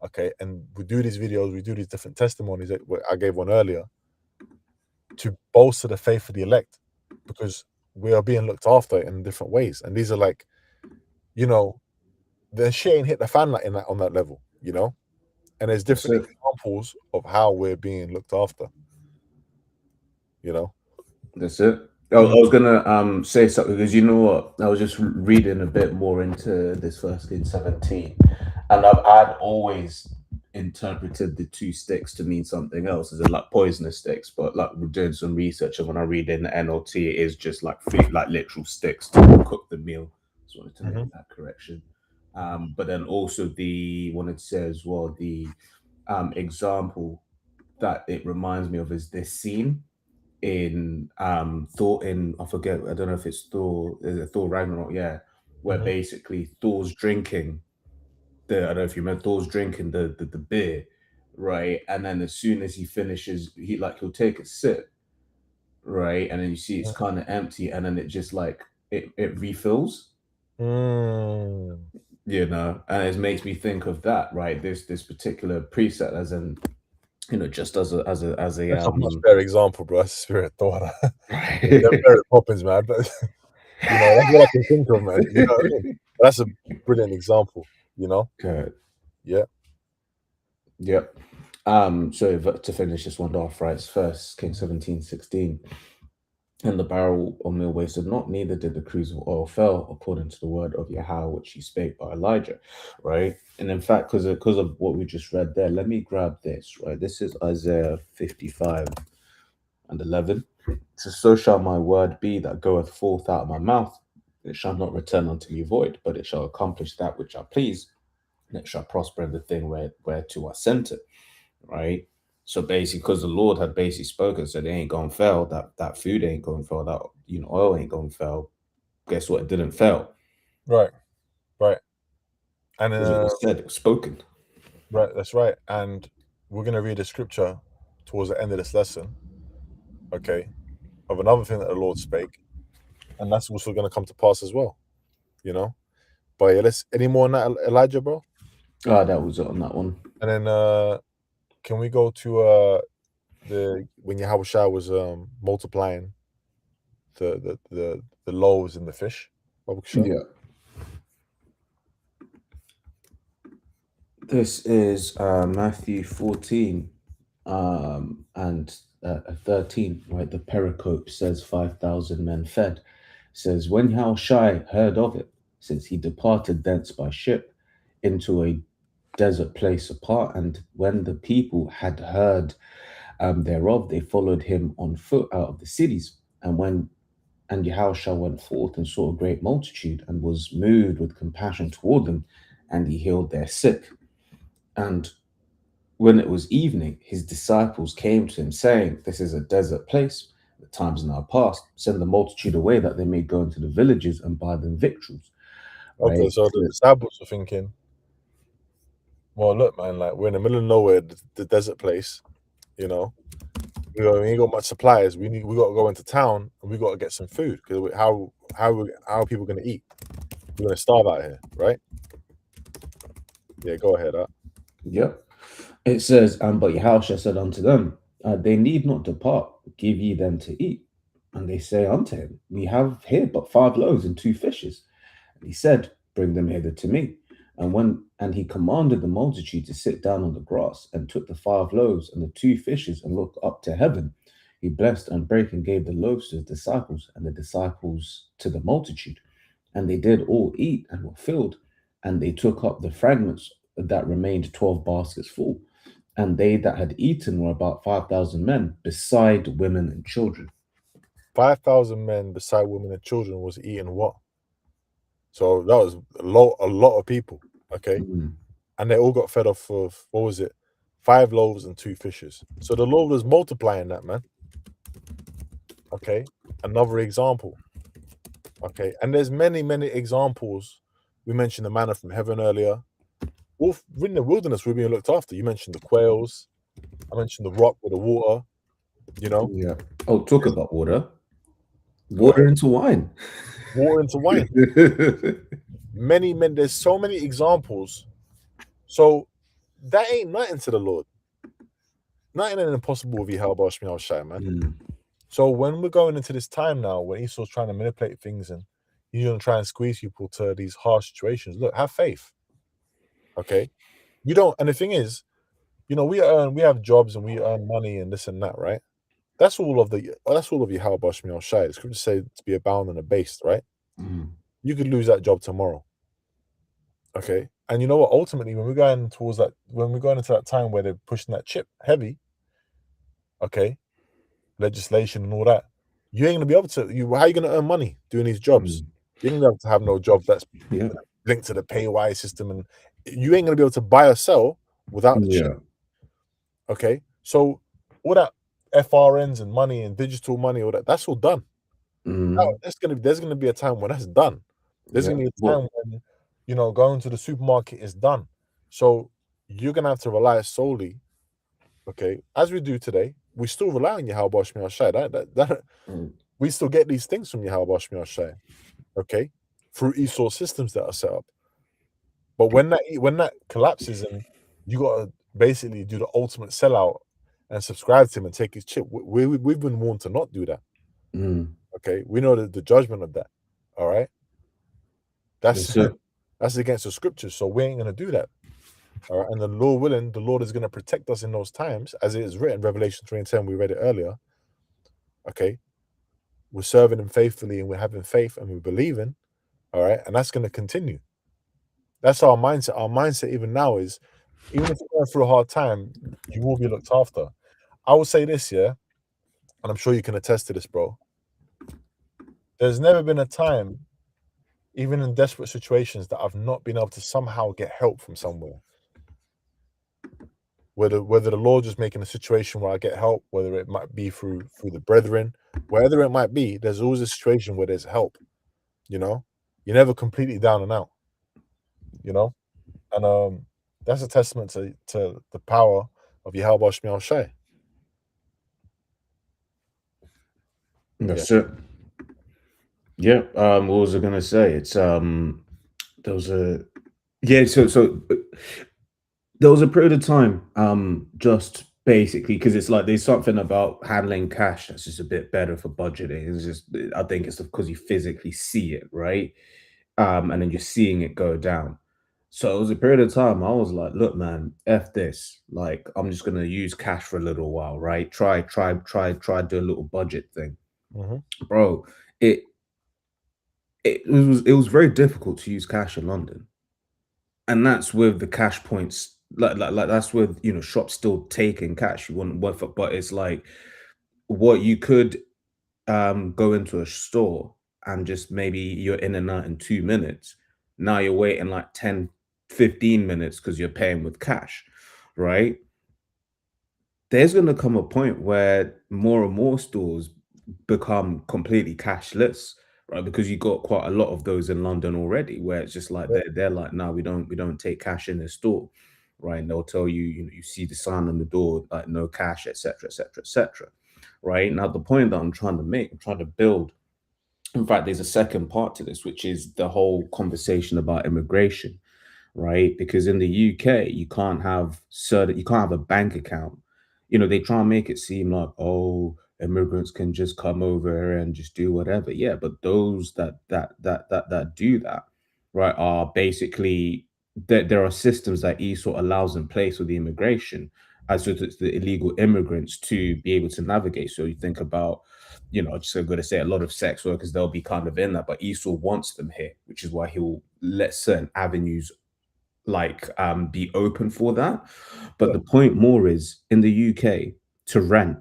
[SPEAKER 1] Okay, and we do these videos, we do these different testimonies. I gave one earlier to bolster the faith of the elect, because we are being looked after in different ways. And these are like, you know, the shit ain't hit the fan like in that on that level, you know. And there's
[SPEAKER 2] That's
[SPEAKER 1] different
[SPEAKER 2] it.
[SPEAKER 1] examples of how we're being looked after, you know.
[SPEAKER 2] That's it. I was gonna say something because you know what? I was just reading a bit more into this First Kings 17, and I'd always interpreted the two sticks to mean something else, as in like poisonous sticks. But like we're doing some research, and when I read in the NLT, it is just like food, like literal sticks to cook the meal. Just wanted to
[SPEAKER 1] Mhm.
[SPEAKER 2] make that correction. But then also the wanted to say as well the example that it reminds me of is this scene in Thor in I forget, I don't know if it's Thor, is it Thor Ragnarok, yeah, where
[SPEAKER 1] Mhm.
[SPEAKER 2] basically Thor's drinking the I don't know if you remember Thor's drinking the beer, right? And then as soon as he finishes, he'll take a sip, right? And then you see it's kind of empty, and then it just like it refills,
[SPEAKER 1] Mm.
[SPEAKER 2] you know, and it makes me think of that, right? This particular preset as in, you know, just as a
[SPEAKER 1] That's a much better example, bro. That's Spirit Daughter. They're Mary Poppins, man. But you know, that's what I can think of, man. You know what I mean? That's a brilliant example, you know?
[SPEAKER 2] Good.
[SPEAKER 1] Yeah.
[SPEAKER 2] Yep. So to finish this one off, right, it's First King 17:16. And the barrel of meal wasted not, neither did the cruse of oil fail, according to the word of Yahweh, which he spake by Elijah, right? And in fact, because of what we just read there, let me grab this, right? This is Isaiah 55:11. It says, so shall my word be that goeth forth out of my mouth. It shall not return unto me void, but it shall accomplish that which I please, and it shall prosper in the thing whereto I sent it, right? So basically, because the Lord had basically spoken, said it ain't gonna fail, that food ain't gonna fail, that oil ain't gonna fail. Guess what? It didn't fail
[SPEAKER 1] Right. Right. And
[SPEAKER 2] because it was said, it was spoken.
[SPEAKER 1] right, that's right. And we're gonna read a scripture towards the end of this lesson, okay, of another thing that the Lord spake, and that's also gonna come to pass as well, you know. But yeah, let's any more on that, Elijah, bro?
[SPEAKER 2] Ah, that was it on that one.
[SPEAKER 1] And then can we go to the when Yahushua was multiplying the loaves and the fish?
[SPEAKER 2] Yeah. This is Matthew 14 and 13, right? The pericope says 5,000 men fed. Says, when Yahushua heard of it, since he departed thence by ship into a desert place apart, and when the people had heard thereof, they followed him on foot out of the cities. And Yahushua went forth and saw a great multitude, and was moved with compassion toward them, and he healed their sick. And when it was evening, his disciples came to him, saying, this is a desert place, the times are now past. Send the multitude away, that they may go into the villages and buy them victuals.
[SPEAKER 1] Okay,
[SPEAKER 2] Right?
[SPEAKER 1] so the disciples were thinking, well, look, man, like we're in the middle of nowhere, the desert place, you know. We ain't got much supplies. We got to go into town and we got to get some food, because how are people going to eat? We're going to starve out here, right? Yeah, go ahead.
[SPEAKER 2] Yep. It says, but Yahushua said unto them, they need not depart, give ye them to eat. And they say unto him, we have here but 5 loaves and 2 fishes. And he said, bring them hither to me. And he commanded the multitude to sit down on the grass, and took the 5 loaves and the 2 fishes, and looked up to heaven. He blessed and brake and gave the loaves to his disciples, and the disciples to the multitude. And they did all eat and were filled. And they took up the fragments that remained, 12 baskets full. And they that had eaten were about 5,000 men, beside women and children.
[SPEAKER 1] 5,000 men beside women and children was eating what? So that was a lot of people, okay?
[SPEAKER 2] Mm.
[SPEAKER 1] And they all got fed off of, what was it? 5 loaves and 2 fishes. So the Lord was multiplying that, man. Okay, another example. Okay, and there's many examples. We mentioned the manna from heaven earlier. In the wilderness, we're being looked after. You mentioned the quails. I mentioned the rock with the water. You know,
[SPEAKER 2] Yeah. Oh, talk about water.
[SPEAKER 1] Go
[SPEAKER 2] Water
[SPEAKER 1] ahead.
[SPEAKER 2] into wine.
[SPEAKER 1] Water into wine. Many men. There's so many examples. So that ain't nothing to the Lord. Nothing ain't impossible with Yahweh Shmi Shai, man.
[SPEAKER 2] Mm,
[SPEAKER 1] So when we're going into this time now, when Esau's trying to manipulate things and he's gonna try and squeeze people to these harsh situations, look, have faith. Okay, you don't. And the thing is, we have jobs and we earn money and this and that, right? That's all of Yahweh Shmi Shai. The scriptures say to be abound and abased, right?
[SPEAKER 2] mm,
[SPEAKER 1] You could lose that job tomorrow. Okay. And you know what? Ultimately, when we're going into that time where they're pushing that chip heavy, okay, legislation and all that, you ain't gonna be able to. How are you gonna earn money doing these jobs?
[SPEAKER 2] mm.
[SPEAKER 1] You ain't gonna be able to have no job that's
[SPEAKER 2] Yeah.
[SPEAKER 1] linked to the PAY system, and you ain't gonna be able to buy or sell without the chip.
[SPEAKER 2] Yeah.
[SPEAKER 1] Okay, so all that FRNs and money and digital money, all that's all done. Now,
[SPEAKER 2] Mm,
[SPEAKER 1] there's gonna be a time when that's done. There's
[SPEAKER 2] yeah.
[SPEAKER 1] gonna be a
[SPEAKER 2] Well,
[SPEAKER 1] time when going to the supermarket is done. So you're gonna have to rely solely, okay, as we do today. We still rely on Yahweh Shmi Shai. That
[SPEAKER 2] mm,
[SPEAKER 1] we still get these things from Yahweh Shmi Shai, okay, through Esau systems that are set up. But when that collapses and you gotta basically do the ultimate sellout and subscribe to him and take his chip, we've been warned to not do that.
[SPEAKER 2] mm.
[SPEAKER 1] Okay, we know the judgment of that. All right, that's
[SPEAKER 2] That's it.
[SPEAKER 1] that's against the scriptures, so we ain't gonna do that. All right, and the Lord willing, the Lord is gonna protect us in those times, as it is written, Revelation 3:10. We read it earlier. Okay, we're serving Him faithfully, and we're having faith, and we're believing. All right, and that's gonna continue. That's our mindset. Our mindset even now is, even if you're going through a hard time, you will be looked after. I will say this, yeah, and I'm sure you can attest to this, bro. There's never been a time, even in desperate situations, that I've not been able to somehow get help from somewhere. Whether the Lord is making a situation where I get help, whether it might be through the brethren, wherever it might be, there's always a situation where there's help. You're never completely down and out. And that's a testament to the power of Yahweh Shmi Shai. Yeah.
[SPEAKER 2] That's it. Yeah. What was I gonna say? It's there was a yeah. So there was a period of time, just basically because it's like there's something about handling cash that's just a bit better for budgeting. It's just I think it's because you physically see it, right? And then you're seeing it go down. So it was a period of time I was like, look, man, F this. Like, I'm just gonna use cash for a little while, right? Try do a little budget thing.
[SPEAKER 1] Mhm.
[SPEAKER 2] Bro, it it was very difficult to use cash in London. And that's with the cash points, like that's with shops still taking cash. You wouldn't worth it, but it's like what you could go into a store and just maybe you're in and out in 2 minutes. Now you're waiting like 10, 15 minutes because you're paying with cash, right? There's gonna come a point where more and more stores become completely cashless, right? Because you got quite a lot of those in London already, where it's just like
[SPEAKER 1] Yeah.
[SPEAKER 2] they're like, no, we don't take cash in the store, right? And they'll tell you, you see the sign on the door like no cash, etc., etc., etc. Right now, the point that I'm trying to build. In fact, there's a second part to this, which is the whole conversation about immigration, right? Because in the UK, you can't have a bank account. They try and make it seem like, oh, immigrants can just come over and just do whatever. Yeah, but those that do that, right, are basically there are systems that ESOT allows in place with the immigration as well as the illegal immigrants to be able to navigate. So you think about, just I'm going to say a lot of sex workers, they'll be kind of in that, but Esau wants them here, which is why he'll let certain avenues like be open for that. But
[SPEAKER 1] Yeah.
[SPEAKER 2] the point more is in the UK to rent,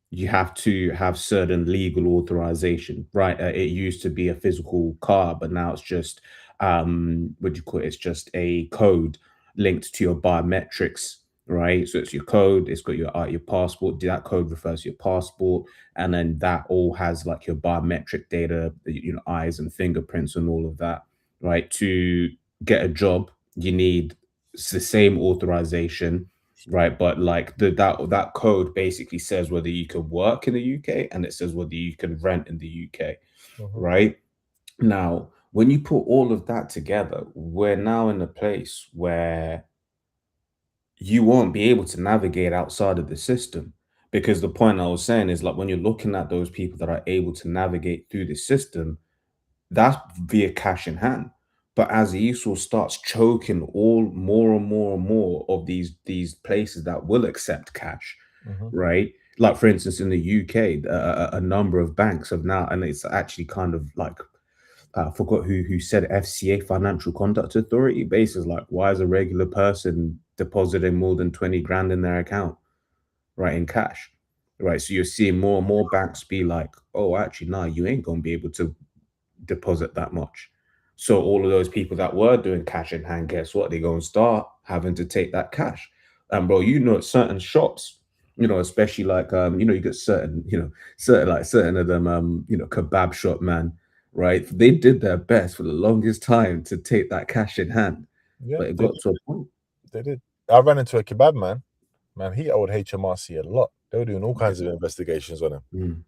[SPEAKER 2] you have to have certain legal authorization, right? It used to be a physical car, but now it's just what do you call it? It's just a code linked to your biometrics, right? So it's your code, it's got your passport. That code refers to your passport, and then that all has like your biometric data, eyes and fingerprints and all of that, right? To get a job, you need the same authorization right? But like that code basically says whether you can work in the UK and it says whether you can rent in the UK,
[SPEAKER 1] Mhm.
[SPEAKER 2] right? Now, when you put all of that together, we're now in a place where you won't be able to navigate outside of the system. Because the point I was saying is like when you're looking at those people that are able to navigate through the system, that's via cash in hand. But as Esau starts choking all more and more and more of these places that will accept cash,
[SPEAKER 1] Mhm.
[SPEAKER 2] right? Like for instance, in the UK, a number of banks have now, and it's actually kind of like I forgot who said FCA Financial Conduct Authority. Basically, like why is a regular person depositing more than 20 grand in their account, right, in cash, right? So you're seeing more and more banks be like, oh, actually, no, you ain't gonna be able to deposit that much. So all of those people that were doing cash in hand, guess what? They're gonna start having to take that cash. And bro, you know, certain shops, you know, especially like you get certain, certain of them kebab shop man, right? They did their best for the longest time to take that cash in hand.
[SPEAKER 1] Yeah,
[SPEAKER 2] But it got to a point.
[SPEAKER 1] they did. I ran into a kebab man. Man, he owed HMRC a lot. They were doing all kinds of investigations on him.
[SPEAKER 2] Mm.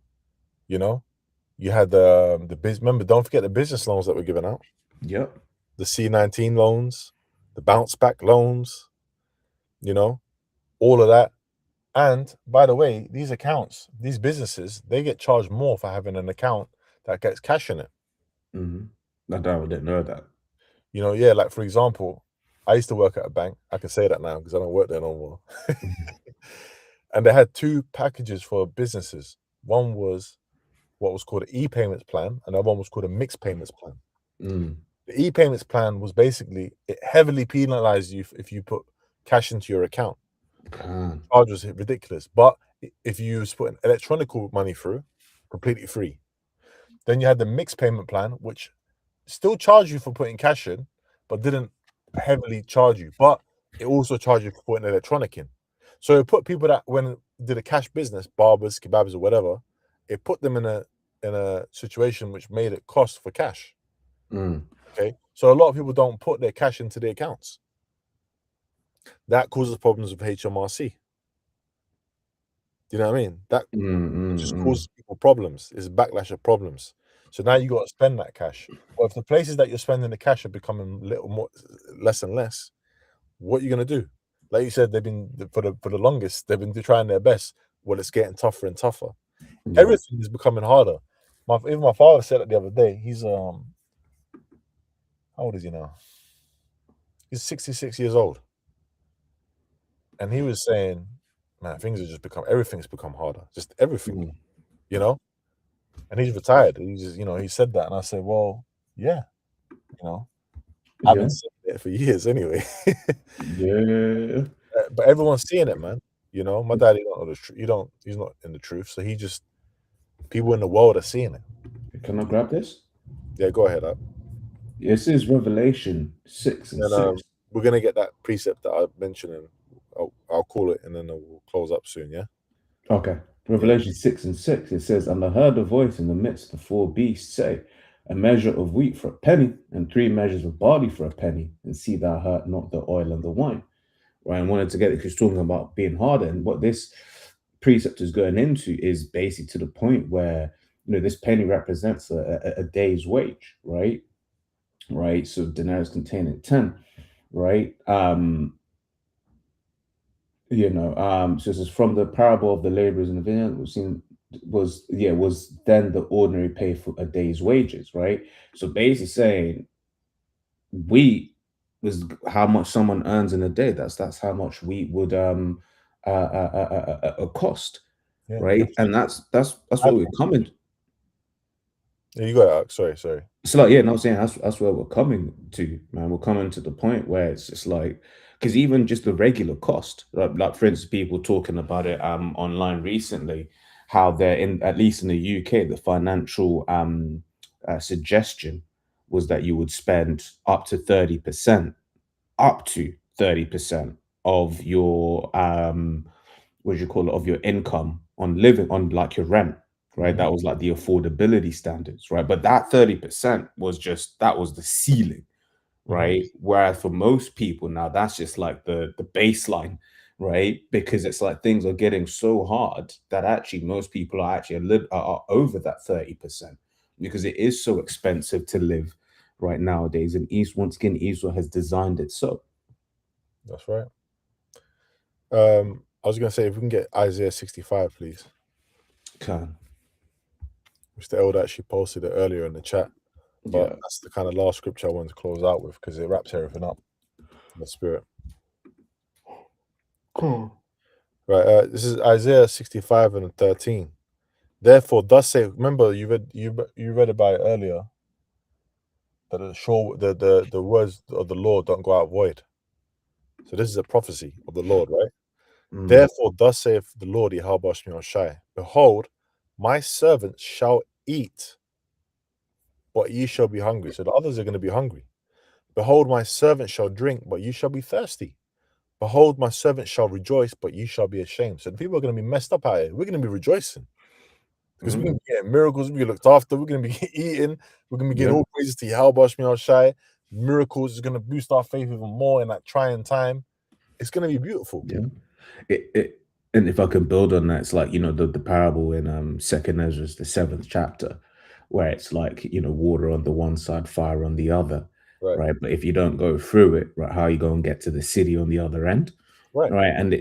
[SPEAKER 1] You know, you had the biz. Remember, don't forget the business loans that were given out.
[SPEAKER 2] Yep.
[SPEAKER 1] The C19 loans, the bounce back loans. You know, all of that. And by the way, these accounts, these businesses, they get charged more for having an account that gets cash in it.
[SPEAKER 2] Mm-hmm. I didn't know that.
[SPEAKER 1] You know, yeah, like for example, I used to work at a bank. I can say that now because I don't work there no more. And they had two packages for businesses. One was what was called an e-payments plan, and the other one was called a mixed payments plan.
[SPEAKER 2] Mm.
[SPEAKER 1] The e-payments plan was basically it heavily penalized you if you put cash into your account.
[SPEAKER 2] Can.
[SPEAKER 1] Charge was ridiculous. But if you was putting electronic money through, completely free. Then you had the mixed payment plan, which still charged you for putting cash in, but didn't heavily charge you. But it also charged you for putting electronic in. So it put people that when did a cash business, barbers, kebabs, or whatever, it put them in a situation which made it cost for cash.
[SPEAKER 2] Mm.
[SPEAKER 1] Okay. So a lot of people don't put their cash into their accounts. That causes problems with HMRC. Do you know what I mean? That just causes people problems. It's a backlash of problems. So now you got to spend that cash. Or if the places that you're spending the cash are becoming little more less and less, what are you gonna do? Like you said, they've been for the longest, they've been trying their best. Well, it's getting tougher and tougher.
[SPEAKER 2] Yeah.
[SPEAKER 1] Everything is becoming harder. Even my father said it the other day. He's how old is he now? He's 66 years old. And he was saying, man, everything's become harder. Just everything,
[SPEAKER 2] Mm.
[SPEAKER 1] you know? And he's retired. He just, he said that. And I said, well, yeah, I've been
[SPEAKER 2] Yeah.
[SPEAKER 1] saying it for years anyway.
[SPEAKER 2] Yeah.
[SPEAKER 1] But everyone's seeing it, man. My dad, he don't know the truth. He's not in the truth. So people in the world are seeing it.
[SPEAKER 2] Can I grab this?
[SPEAKER 1] Yeah, go ahead.
[SPEAKER 2] This is Revelation 6 and
[SPEAKER 1] And
[SPEAKER 2] 6.
[SPEAKER 1] we're gonna get that precept that I mentioned, and I'll call it, and then we'll close up soon. Yeah.
[SPEAKER 2] Okay. Revelation 6 and 6. It says, And I heard a voice in the midst of the four beasts say, A measure of wheat for a penny, and 3 measures of barley for a penny, and see thou hurt not the oil and the wine. Right. I wanted to get it because talking about being harder. And what this precept is going into is basically to the point where, this penny represents a day's wage, right? Right. So denarius containing 10, right? So this is from the parable of the laborers in the vineyard, was then the ordinary pay for a day's wages, right? So basically saying wheat was how much someone earns in a day. That's how much wheat would cost,
[SPEAKER 1] Yeah.
[SPEAKER 2] right? And that's what we're coming.
[SPEAKER 1] Yeah, you got it. Sorry.
[SPEAKER 2] So like, yeah, no, I'm saying that's where we're coming to, man. We're coming to the point where it's just like, because even just the regular cost, like for instance, people talking about it online recently, how they're at least in the UK, the financial suggestion was that you would spend up to 30%, of your what do you call it, of your income on living on like your rent, right? That was like the affordability standards, right? But that 30% was that was the ceiling, right? Whereas for most people now, that's just like the baseline, right? Because it's like things are getting so hard that actually most people are actually are over that 30% because it is so expensive to live right nowadays. And East, once again, Israel has designed it so.
[SPEAKER 1] That's right. I was gonna say if we can get Isaiah 65, please.
[SPEAKER 2] Okay.
[SPEAKER 1] Which the elder actually posted it earlier in the chat. But
[SPEAKER 2] Yeah.
[SPEAKER 1] that's the kind of last scripture I wanted to close out with because it wraps everything up in the spirit.
[SPEAKER 2] Cool.
[SPEAKER 1] Right. This is Isaiah 65 and 13. Therefore, thus say, remember you read about it earlier that the words of the Lord don't go out void. So this is a prophecy of the Lord, right?
[SPEAKER 2] Mm.
[SPEAKER 1] Therefore, thus saith the Lord Yahweh Shai, behold, my servants shall eat, but ye shall be hungry. So the others are going to be hungry. Behold, my servant shall drink, but you shall be thirsty. Behold, my servant shall rejoice, but you shall be ashamed. So the people are going to be messed up out here. We're going to be rejoicing because we're going to be getting miracles. We're going to be looked after. We're going to be eating. We're going to be getting all praises to Yahweh Shai. Miracles is going to boost our faith even more in that trying time. It's going to be beautiful.
[SPEAKER 2] Yeah. And if I can build on that, it's like, the parable in Second Ezra, the 7th chapter, where it's like, water on the one side, fire on the other,
[SPEAKER 1] Right.
[SPEAKER 2] right? But if you don't go through it, right, how are you going to get to the city on the other end?
[SPEAKER 1] Right.
[SPEAKER 2] Right. And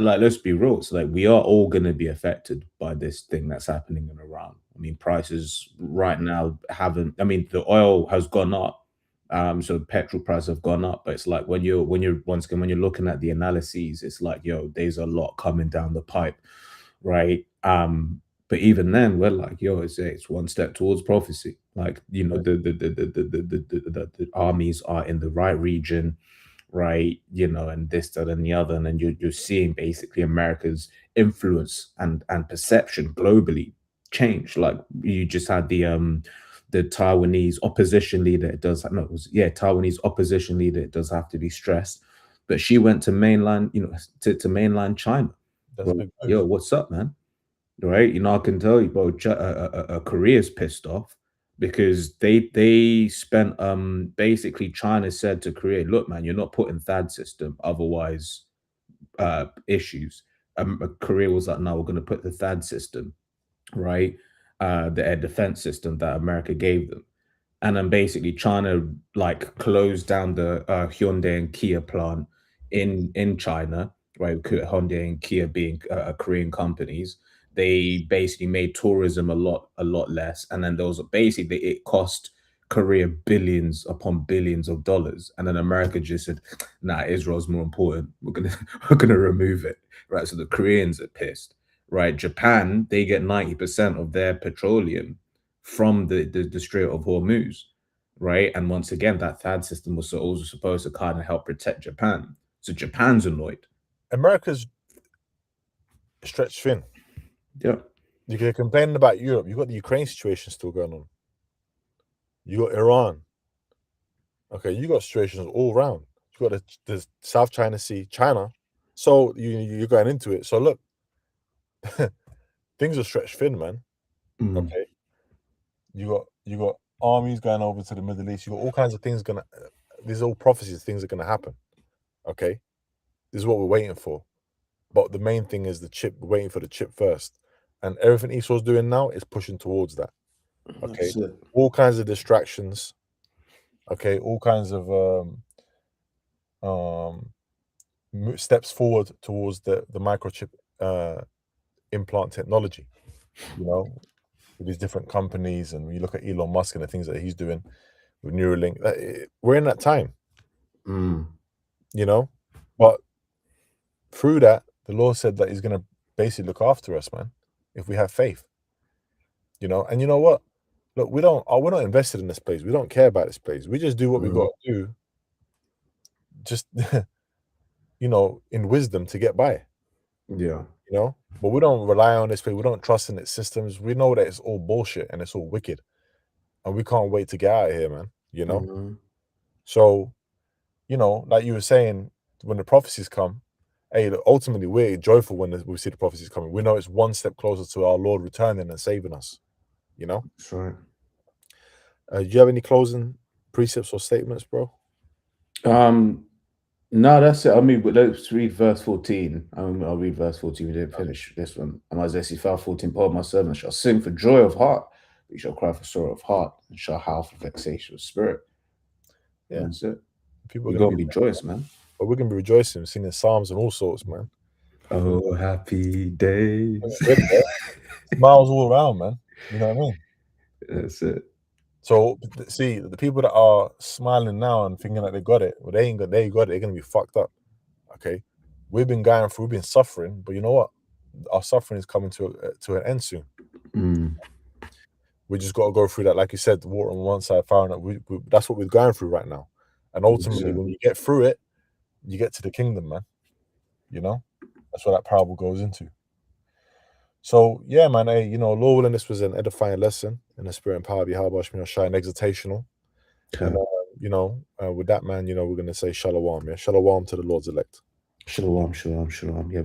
[SPEAKER 2] like, let's be real. It's like we are all going to be affected by this thing that's happening in Iran. I mean, prices right now the oil has gone up. So petrol prices have gone up, but it's like when you're once again when you're looking at the analyses, it's like, there's a lot coming down the pipe, right? But even then, we're like, it's one step towards prophecy. Like, the armies are in the right region, right? And this, that, and the other, and then you're seeing basically America's influence and perception globally change. Like you just had the Taiwanese opposition leader. It does no, it was Taiwanese opposition leader. It does have to be stressed, but she went to mainland, to mainland China.
[SPEAKER 1] That's big.
[SPEAKER 2] Yo, what's up, man? Right? I can tell you, bro. Korea's pissed off because they spent basically China said to Korea, look, man, you're not putting THAAD system, otherwise issues. Korea was like, no, we're going to put the THAAD system, right? The air defense system that America gave them. And then basically China like closed down the Hyundai and Kia plant in China, right? Hyundai and Kia being Korean companies. They basically made tourism a lot less, and then there was basically it cost Korea billions upon billions of dollars, and then America just said, "Nah, Israel's more important. We're gonna we're gonna remove it." Right? So the Koreans are pissed. Right? Japan, they get 90% of their petroleum from the Strait of Hormuz, right? And once again, that THAAD system was also supposed to kind of help protect Japan. So Japan's annoyed.
[SPEAKER 1] America's stretched thin.
[SPEAKER 2] Yeah.
[SPEAKER 1] You're complaining about Europe. You got the Ukraine situation still going on. You got Iran. Okay, you got situations all around. You got the South China Sea, China. So you're going into it. So look, things are stretched thin, man. Okay, you got armies going over to the Middle East. You got all kinds of things gonna. These are all prophecies. Things are gonna happen. Okay, this is what we're waiting for. But the main thing is the chip. We're waiting for the chip first, and everything Esau's doing now is pushing towards that. Okay, all kinds of distractions. Okay, all kinds of steps forward towards the microchip implant technology. With these different companies, and when you look at Elon Musk and the things that he's doing with Neuralink, we're in that time. But through that, the Lord said that He's going to basically look after us, man, if we have faith. And you know what? Look, we're not invested in this place. We don't care about this place. We just do what we got to do, just in wisdom to get by.
[SPEAKER 2] Yeah.
[SPEAKER 1] But we don't rely on this place. We don't trust in its systems. We know that it's all bullshit and it's all wicked, and we can't wait to get out of here, man. So, like you were saying, when the prophecies come, hey, look, ultimately we're joyful when we see the prophecies coming. We know it's one step closer to our Lord returning and saving us.
[SPEAKER 2] That's right.
[SPEAKER 1] Do you have any closing precepts or statements, bro?
[SPEAKER 2] No, that's it. I mean, but let's read verse 14. I'll read verse 14. We didn't finish this one. And Isaiah 5:14, part of my servant shall sing for joy of heart, but he shall cry for sorrow of heart, and shall howl for vexation of spirit.
[SPEAKER 1] Yeah.
[SPEAKER 2] That's it.
[SPEAKER 1] People
[SPEAKER 2] We're
[SPEAKER 1] are
[SPEAKER 2] gonna
[SPEAKER 1] gonna
[SPEAKER 2] be joyous, man.
[SPEAKER 1] but we're gonna be rejoicing, singing psalms and all sorts, man.
[SPEAKER 2] Oh, happy days.
[SPEAKER 1] Good, bro. Smiles all around, man. You know what I mean?
[SPEAKER 2] That's it.
[SPEAKER 1] So see, the people that are smiling now and thinking that they got it, well, they ain't got it, they're gonna be fucked up. Okay. We've been suffering, but you know what? Our suffering is coming to an end soon.
[SPEAKER 2] Mm.
[SPEAKER 1] We just got to go through that, like you said, the water on one side, fire on that. That's what we're going through right now. And ultimately, when you get through it, you get to the kingdom, man. You know, that's what that parable goes into. So yeah, man. Hey, Lord willing, this was an edifying lesson in the spirit and power of Yahweh Shai and exhortational. And with that, man, we're gonna say shalom, yeah, shalom to the Lord's elect.
[SPEAKER 2] Shalom, shalom, shalom. Yeah,